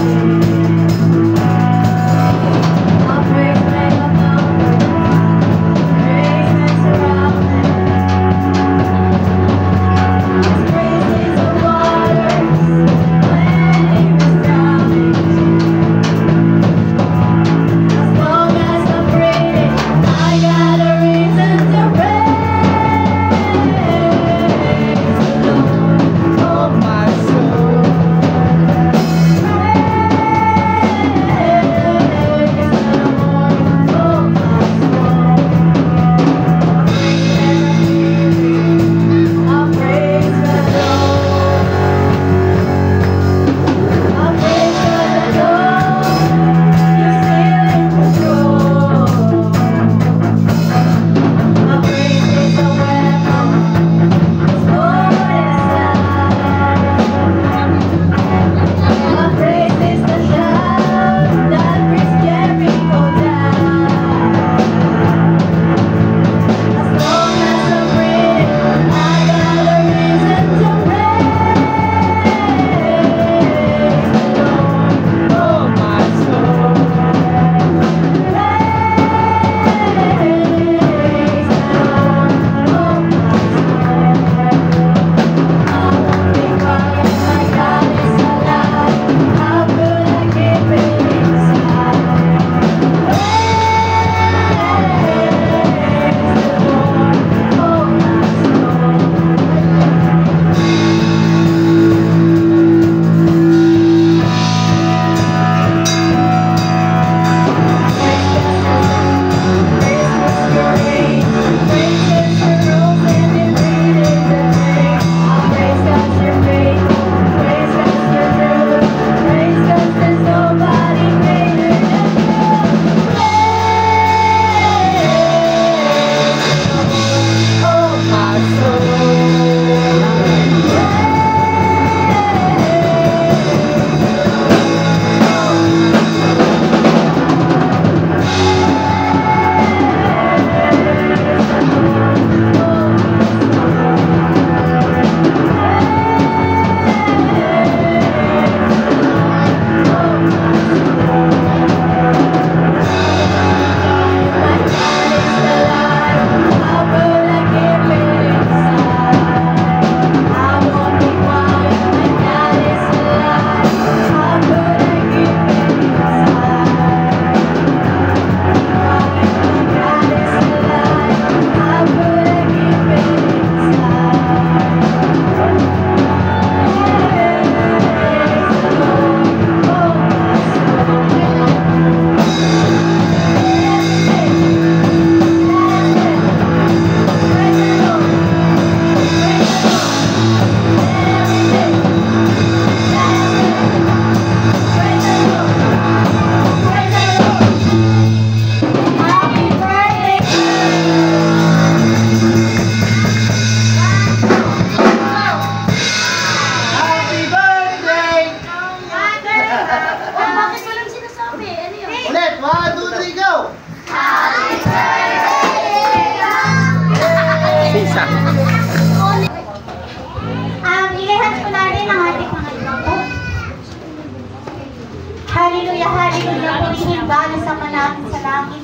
Hallelujah, hallelujah. Purihin God ang sama natin sa langit.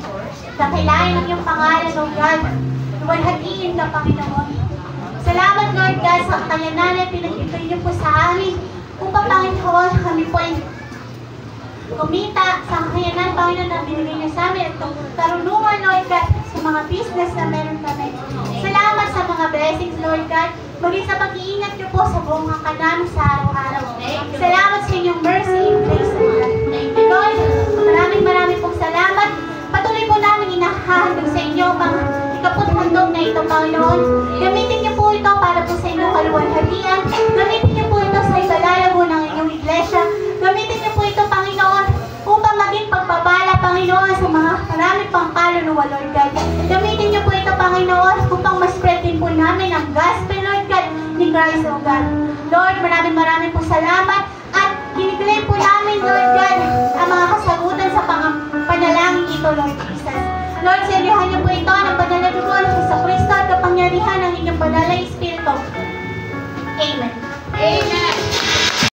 Dakilain ang iyong pangalan, O God. Luwalhatiin ka, Panginoon. Salamat, Lord God, sa kakayanan na pinag-ibigay niyo po sa amin. Upang, Panginoon, kami po ay kumita sa kakayanan, Panginoon, na binigay niyo sa amin. At karunungan, Lord God, sa mga business na meron kami. Salamat sa mga blessings, Lord God. Maging sa pag-iingat niyo po sa buong hangganan sa araw-araw. Salamat sa inyong mercy and grace, Lord. Lord, maraming pong salamat. Patuloy po namin inahahandog sa inyo pang ikaputhandog na ito, Panginoon. Gamitin niyo po ito para po sa inyong kaluwalhatian. Gamitin niyo po ito sa ibalalago ng inyong iglesia. Gamitin niyo po ito, Panginoon, upang maging pagpapala, Panginoon, sa mga marami pang kaluluwa, Lord God. Gamitin niyo po ito, Panginoon, upang ma-spread din po namin ang gospel, Lord God, ni Christ, O God. Lord, maraming po salamat at kiniklaim po namin, Lord God, ang mga kasagutan sa panalangin ito, Lord Jesus. Lord, seryohan niyo po ito ng panalaluan sa Kristo at kapangyarihan ng inyong banal na Espiritu. Amen. Amen.